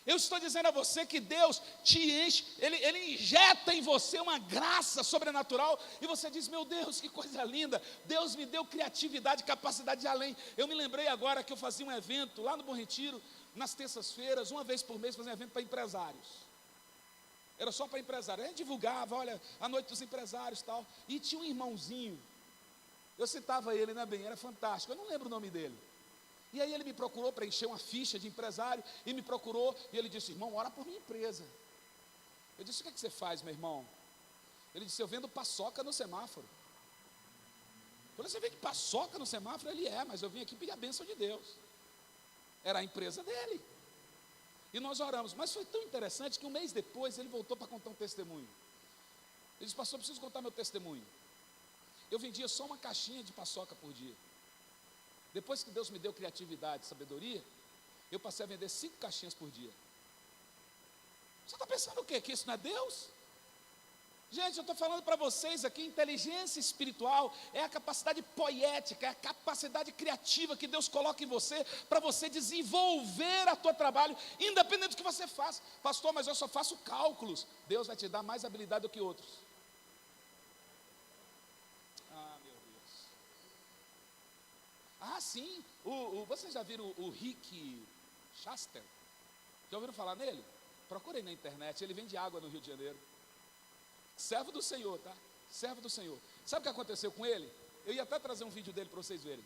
Speaker 2: Eu estou dizendo a você que Deus te enche, Ele injeta em você uma graça sobrenatural, e você diz, meu Deus, que coisa linda, Deus me deu criatividade, capacidade de além. Eu me lembrei agora que eu fazia um evento lá no Bom Retiro, nas terças-feiras, uma vez por mês, fazia um evento para empresários. Era só para empresários, a gente divulgava, olha, a noite dos empresários e tal, e tinha um irmãozinho, eu citava ele, né, bem, era fantástico, eu não lembro o nome dele. E aí ele me procurou para encher uma ficha de empresário, e me procurou, e ele disse, irmão, ora por minha empresa. Eu disse, o que é que você faz, meu irmão? Ele disse, eu vendo paçoca no semáforo. Eu falei, você vende paçoca no semáforo? Ele mas eu vim aqui pedir a bênção de Deus. Era a empresa dele. E nós oramos, mas foi tão interessante que um mês depois ele voltou para contar um testemunho. Ele disse, pastor, eu preciso contar meu testemunho. Eu vendia só uma caixinha de paçoca por dia. Depois que Deus me deu criatividade e sabedoria, eu passei a vender 5 caixinhas por dia. Você está pensando o quê? Que isso não é Deus? Gente, eu estou falando para vocês aqui, inteligência espiritual é a capacidade poética, é a capacidade criativa que Deus coloca em você, para você desenvolver a tua trabalho, independente do que você faça. Pastor, mas eu só faço cálculos. Deus vai te dar mais habilidade do que outros. Sim, vocês já viram o Rick Chastain? Já ouviram falar nele? Procurem na internet, ele vende água no Rio de Janeiro. Servo do Senhor, tá? Servo do Senhor. Sabe o que aconteceu com ele? Eu ia até trazer um vídeo dele para vocês verem.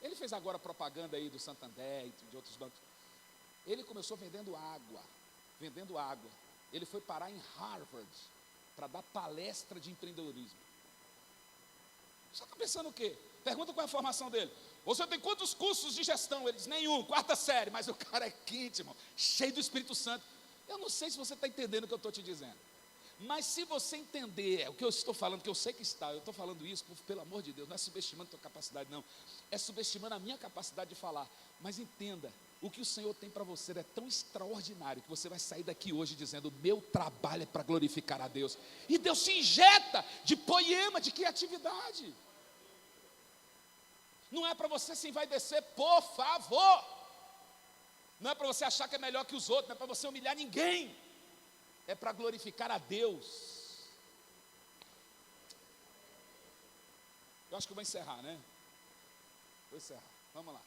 Speaker 2: Ele fez agora propaganda aí do Santander e de outros bancos. Ele começou vendendo água. Ele foi parar em Harvard para dar palestra de empreendedorismo. Você está pensando o quê? Pergunta qual é a formação dele. Você tem quantos cursos de gestão? Ele diz, nenhum, 4ª série. Mas o cara é quente, irmão, cheio do Espírito Santo. Eu não sei se você está entendendo o que eu estou te dizendo. Mas se você entender o que eu estou falando, que eu sei que está, eu estou falando isso, pelo amor de Deus, não é subestimando a tua capacidade, não. É subestimando a minha capacidade de falar. Mas entenda, o que o Senhor tem para você é tão extraordinário, que você vai sair daqui hoje dizendo, meu trabalho é para glorificar a Deus. E Deus se injeta de poema, de criatividade. Não é para você se envaidecer, por favor. Não é para você achar que é melhor que os outros, não é para você humilhar ninguém. É para glorificar a Deus. Eu acho que eu vou encerrar, né? Vou encerrar, vamos lá.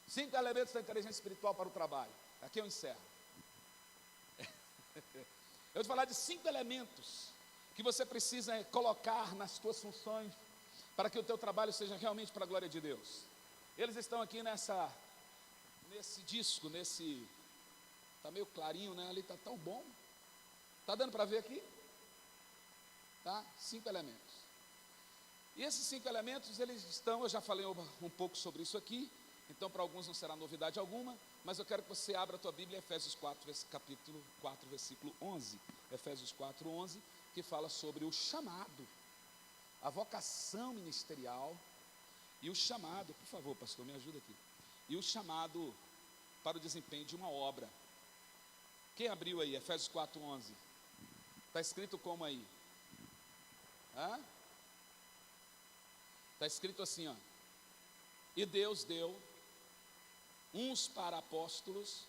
Speaker 2: 5 elementos da inteligência espiritual para o trabalho. Aqui eu encerro. Eu vou falar de 5 elementos que você precisa colocar nas suas funções para que o teu trabalho seja realmente para a glória de Deus. Eles estão aqui nesse disco, está meio clarinho, né? Ali está tão bom. Está dando para ver aqui? Tá? 5 elementos. E esses 5 elementos, eles estão, eu já falei um pouco sobre isso aqui, então para alguns não será novidade alguma, mas eu quero que você abra a tua Bíblia em Efésios 4, capítulo 4, versículo 11. Efésios 4, 11, que fala sobre o chamado, a vocação ministerial e o chamado, por favor, pastor, me ajuda aqui. E o chamado para o desempenho de uma obra. Quem abriu aí, Efésios 4, 11? Está escrito como aí? Está escrito assim, ó. E Deus deu uns para apóstolos,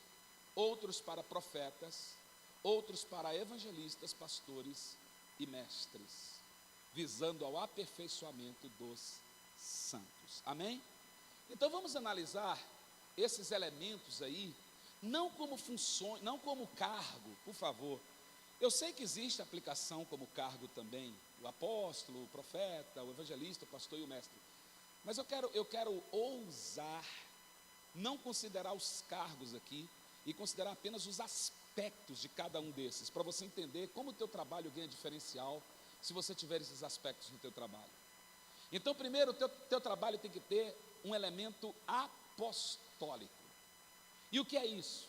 Speaker 2: outros para profetas, outros para evangelistas, pastores e mestres, visando ao aperfeiçoamento dos santos. Amém? Então vamos analisar esses elementos aí, não como funções, não como cargo, por favor. Eu sei que existe aplicação como cargo também, o apóstolo, o profeta, o evangelista, o pastor e o mestre. Mas eu quero ousar não considerar os cargos aqui e considerar apenas os aspectos de cada um desses, para você entender como o teu trabalho ganha diferencial se você tiver esses aspectos no teu trabalho. Então, primeiro, o teu trabalho tem que ter um elemento apostólico. E o que é isso?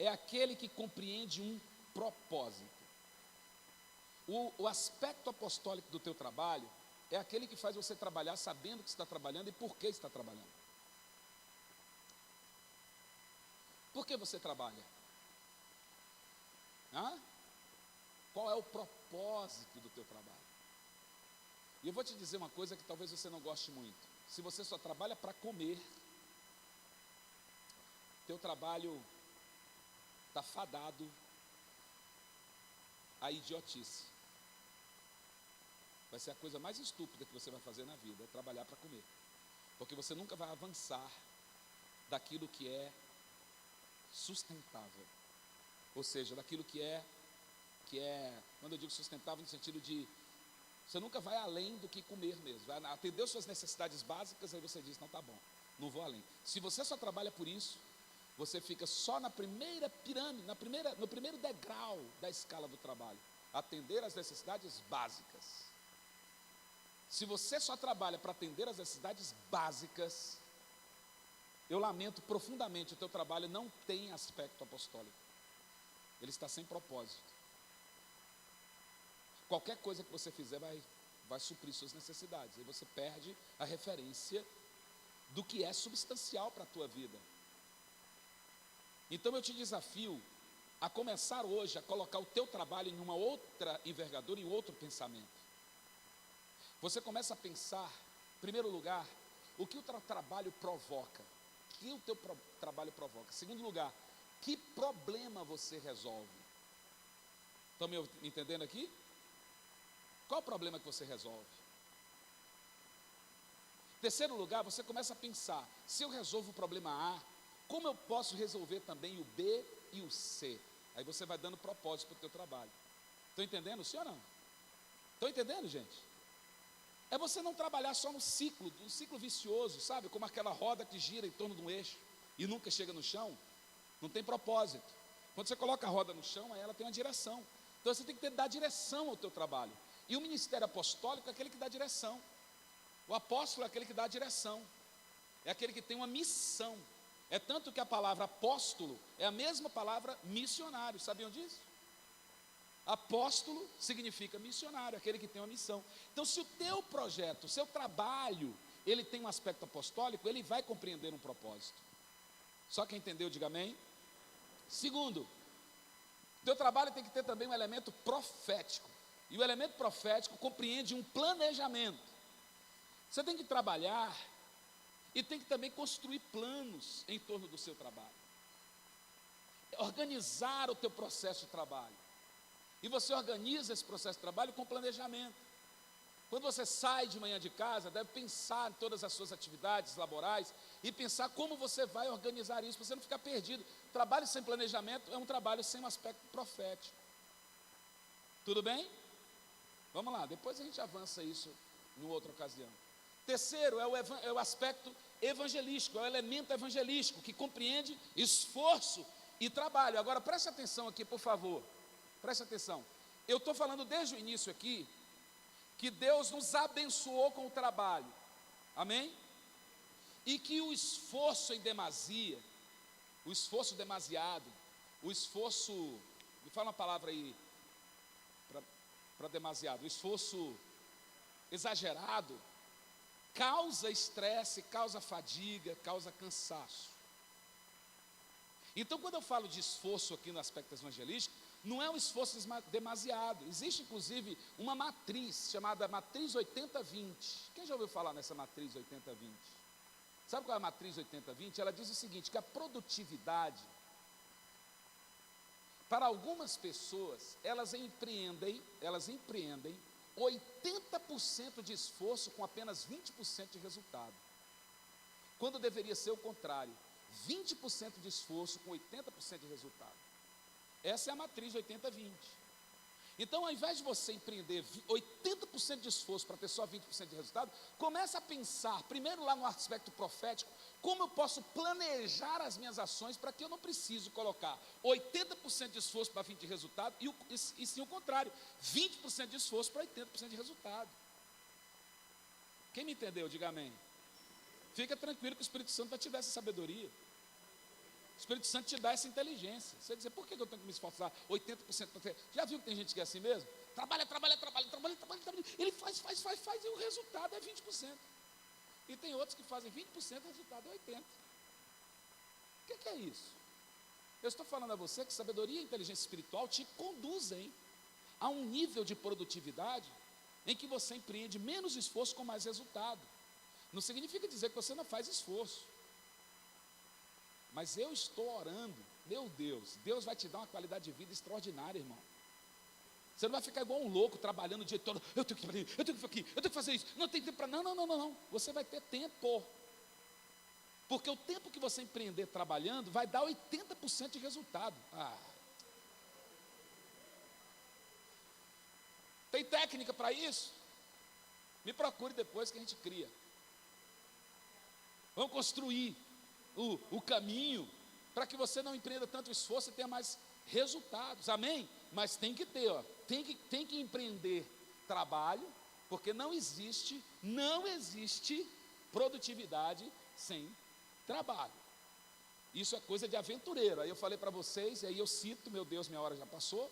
Speaker 2: É aquele que compreende um propósito. O aspecto apostólico do teu trabalho é aquele que faz você trabalhar sabendo que está trabalhando e por que está trabalhando. Por que você trabalha? Qual é o propósito do teu trabalho? E eu vou te dizer uma coisa que talvez você não goste muito. Se você só trabalha para comer, teu trabalho está fadado à idiotice. Vai ser a coisa mais estúpida que você vai fazer na vida, é trabalhar para comer. Porque você nunca vai avançar daquilo que é sustentável. Ou seja, daquilo que é, quando eu digo sustentável, no sentido de, você nunca vai além do que comer mesmo. Vai atender suas necessidades básicas, aí você diz, não, tá bom, não vou além. Se você só trabalha por isso, você fica só na primeira pirâmide, no primeiro degrau da escala do trabalho, atender às necessidades básicas. Se você só trabalha para atender às necessidades básicas, eu lamento profundamente, o teu trabalho não tem aspecto apostólico. Ele está sem propósito. Qualquer coisa que você fizer vai suprir suas necessidades. E você perde a referência do que é substancial para a tua vida. Então eu te desafio a começar hoje a colocar o teu trabalho em uma outra envergadura, em outro pensamento. Você começa a pensar, em primeiro lugar, o que o trabalho provoca. O que o teu trabalho provoca. Em segundo lugar, que problema você resolve. Estão me entendendo aqui? Qual o problema que você resolve? Em terceiro lugar, você começa a pensar, se eu resolvo o problema A, como eu posso resolver também o B e o C? Aí você vai dando propósito para o teu trabalho. Estão entendendo, sim ou não? Estão entendendo, gente? É você não trabalhar só no ciclo vicioso, sabe? Como aquela roda que gira em torno de um eixo e nunca chega no chão. Não tem propósito. Quando você coloca a roda no chão, aí ela tem uma direção. Então você tem que dar direção ao teu trabalho. E o ministério apostólico é aquele que dá direção. O apóstolo é aquele que dá direção. É aquele que tem uma missão. É tanto que a palavra apóstolo é a mesma palavra missionário. Sabiam disso? Apóstolo significa missionário, aquele que tem uma missão. Então, se o teu projeto, o seu trabalho, ele tem um aspecto apostólico, ele vai compreender um propósito. Só quem entendeu, diga amém. Segundo, o teu trabalho tem que ter também um elemento profético. E o elemento profético compreende um planejamento. Você tem que trabalhar e tem que também construir planos em torno do seu trabalho. Organizar o teu processo de trabalho. E você organiza esse processo de trabalho com planejamento. Quando você sai de manhã de casa, deve pensar em todas as suas atividades laborais e pensar como você vai organizar isso, para você não ficar perdido. Trabalho sem planejamento é um trabalho sem um aspecto profético. Tudo bem? Vamos lá, depois a gente avança isso em outra ocasião. Terceiro é o aspecto evangelístico, é o elemento evangelístico, que compreende esforço e trabalho. Agora preste atenção aqui, por favor. Preste atenção. Eu estou falando desde o início aqui, que Deus nos abençoou com o trabalho, amém? E que o esforço em demasia, o esforço demasiado, o esforço, me fala uma palavra aí, para demasiado, o esforço exagerado, causa estresse, causa fadiga, causa cansaço. Então, quando eu falo de esforço aqui no aspecto evangelístico, não é um esforço demasiado. Existe, inclusive, uma matriz chamada matriz 80-20. Quem já ouviu falar nessa matriz 80-20? Sabe qual é a matriz 80-20? Ela diz o seguinte, que a produtividade, para algumas pessoas, elas empreendem 80% de esforço com apenas 20% de resultado. Quando deveria ser o contrário, 20% de esforço com 80% de resultado. Essa é a matriz 80-20. Então, ao invés de você empreender 80% de esforço para ter só 20% de resultado, começa a pensar, primeiro lá no aspecto profético, como eu posso planejar as minhas ações para que eu não preciso colocar 80% de esforço para 20% de resultado, e sim o contrário, 20% de esforço para 80% de resultado. Quem me entendeu, diga amém. Fica tranquilo que o Espírito Santo vai te dar essa sabedoria. O Espírito Santo te dá essa inteligência. Você dizer, por que eu tenho que me esforçar 80% para ter? Já viu que tem gente que é assim mesmo? Trabalha. Ele faz, e o resultado é 20%. E tem outros que fazem 20% e o resultado é 80%. O que é isso? Eu estou falando a você que sabedoria e inteligência espiritual te conduzem a um nível de produtividade em que você empreende menos esforço com mais resultado. Não significa dizer que você não faz esforço. Mas eu estou orando, meu Deus vai te dar uma qualidade de vida extraordinária, irmão. Você não vai ficar igual um louco trabalhando o dia todo, eu tenho que fazer isso, eu tenho que fazer isso, não tem tempo para. Não. Você vai ter tempo. Porque o tempo que você empreender trabalhando vai dar 80% de resultado. Tem técnica para isso? Me procure depois que a gente cria. Vamos construir o caminho para que você não empreenda tanto esforço e tenha mais resultados, amém? Mas tem que ter, tem que empreender trabalho, porque não existe produtividade sem trabalho. Isso é coisa de aventureiro. Aí eu falei para vocês, e aí eu cito, meu Deus, minha hora já passou,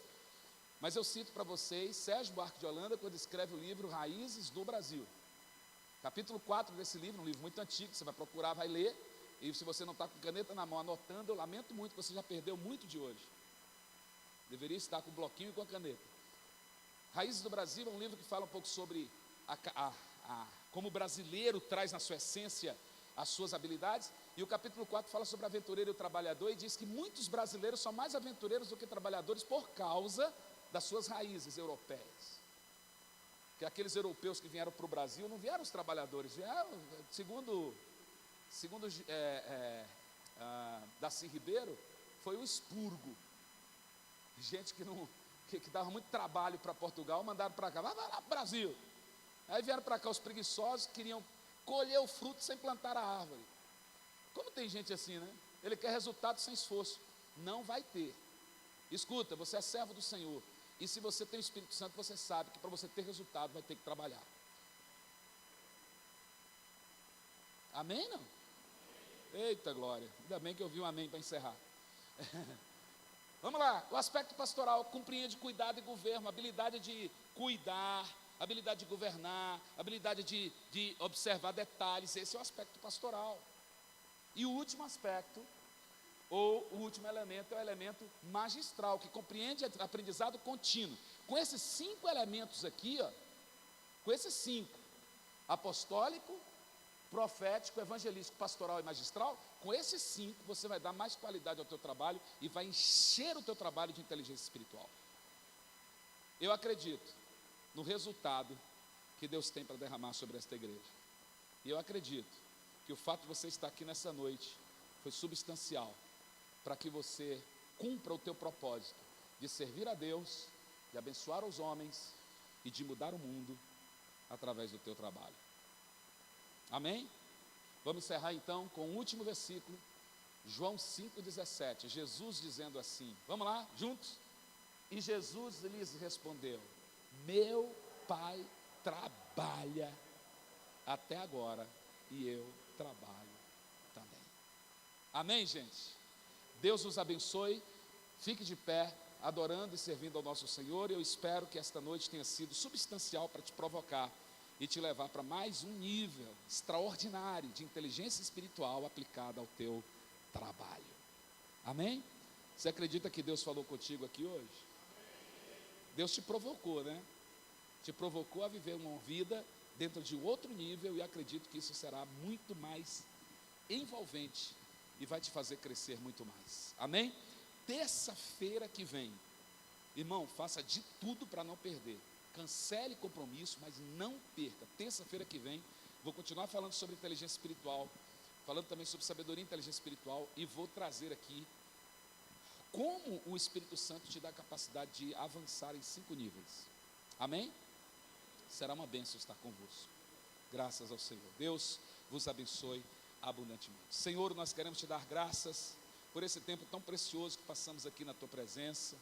Speaker 2: mas eu cito para vocês Sérgio Buarque de Holanda, quando escreve o livro Raízes do Brasil. Capítulo 4 desse livro, um livro muito antigo, você vai procurar, vai ler. E se você não está com caneta na mão anotando, eu lamento muito que você já perdeu muito de hoje. Deveria estar com o bloquinho e com a caneta. Raízes do Brasil é um livro que fala um pouco sobre como o brasileiro traz na sua essência as suas habilidades. E o capítulo 4 fala sobre o aventureiro e o trabalhador e diz que muitos brasileiros são mais aventureiros do que trabalhadores por causa das suas raízes europeias. Que aqueles europeus que vieram para o Brasil não vieram os trabalhadores, vieram, segundo Darcy Ribeiro, foi o expurgo. Gente que dava muito trabalho para Portugal, mandaram para cá, vai lá para o Brasil. Aí vieram para cá os preguiçosos, queriam colher o fruto sem plantar a árvore. Como tem gente assim, né? Ele quer resultado sem esforço. Não vai ter. Escuta, você é servo do Senhor. E se você tem o Espírito Santo, você sabe que para você ter resultado, vai ter que trabalhar. Amém, não? Eita glória, ainda bem que eu vi um amém para encerrar. Vamos lá, o aspecto pastoral compreende cuidado e governo, habilidade de cuidar, habilidade de governar, habilidade de observar detalhes. Esse é o aspecto pastoral. E o último aspecto, ou o último elemento, é o elemento magistral, que compreende aprendizado contínuo. Com esses 5 elementos aqui, com esses 5, apostólico, profético, evangelístico, pastoral e magistral, com esses 5 você vai dar mais qualidade ao teu trabalho e vai encher o teu trabalho de inteligência espiritual. Eu acredito no resultado que Deus tem para derramar sobre esta igreja. E eu acredito que o fato de você estar aqui nessa noite foi substancial para que você cumpra o teu propósito de servir a Deus, de abençoar os homens e de mudar o mundo através do teu trabalho. Amém? Vamos encerrar então com o último versículo, João 5,17, Jesus dizendo assim, vamos lá, juntos? E Jesus lhes respondeu, meu Pai trabalha até agora e eu trabalho também. Amém, gente? Deus os abençoe, fique de pé, adorando e servindo ao nosso Senhor. Eu espero que esta noite tenha sido substancial para te provocar e te levar para mais um nível extraordinário de inteligência espiritual aplicada ao teu trabalho. Amém? Você acredita que Deus falou contigo aqui hoje? Deus te provocou, né? Te provocou a viver uma vida dentro de outro nível, e acredito que isso será muito mais envolvente e vai te fazer crescer muito mais. Amém? Terça-feira que vem, irmão, faça de tudo para não perder. Cancele compromisso, mas não perca. Terça-feira que vem, vou continuar falando sobre inteligência espiritual, falando também sobre sabedoria e inteligência espiritual, e vou trazer aqui como o Espírito Santo te dá a capacidade de avançar em 5 níveis. Amém? Será uma bênção estar convosco. Graças ao Senhor. Deus vos abençoe abundantemente. Senhor, nós queremos te dar graças por esse tempo tão precioso que passamos aqui na tua presença.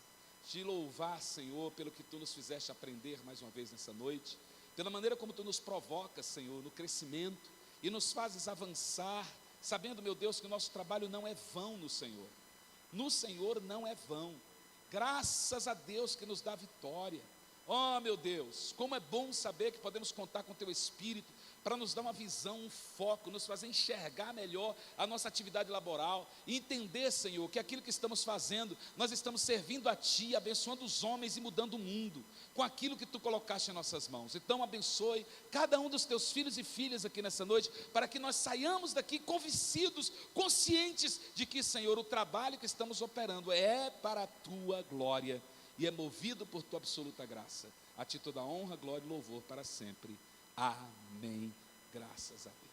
Speaker 2: Te louvar, Senhor, pelo que tu nos fizeste aprender mais uma vez nessa noite, pela maneira como tu nos provocas, Senhor, no crescimento e nos fazes avançar, sabendo, meu Deus, que o nosso trabalho não é vão no Senhor. No Senhor não é vão. Graças a Deus que nos dá vitória. Oh, meu Deus, como é bom saber que podemos contar com o teu Espírito para nos dar uma visão, um foco, nos fazer enxergar melhor a nossa atividade laboral, e entender, Senhor, que aquilo que estamos fazendo, nós estamos servindo a Ti, abençoando os homens e mudando o mundo, com aquilo que Tu colocaste em nossas mãos. Então abençoe cada um dos Teus filhos e filhas aqui nessa noite, para que nós saiamos daqui convencidos, conscientes de que, Senhor, o trabalho que estamos operando é para a Tua glória, e é movido por Tua absoluta graça. A Ti toda honra, glória e louvor para sempre. Amém. Graças a Deus.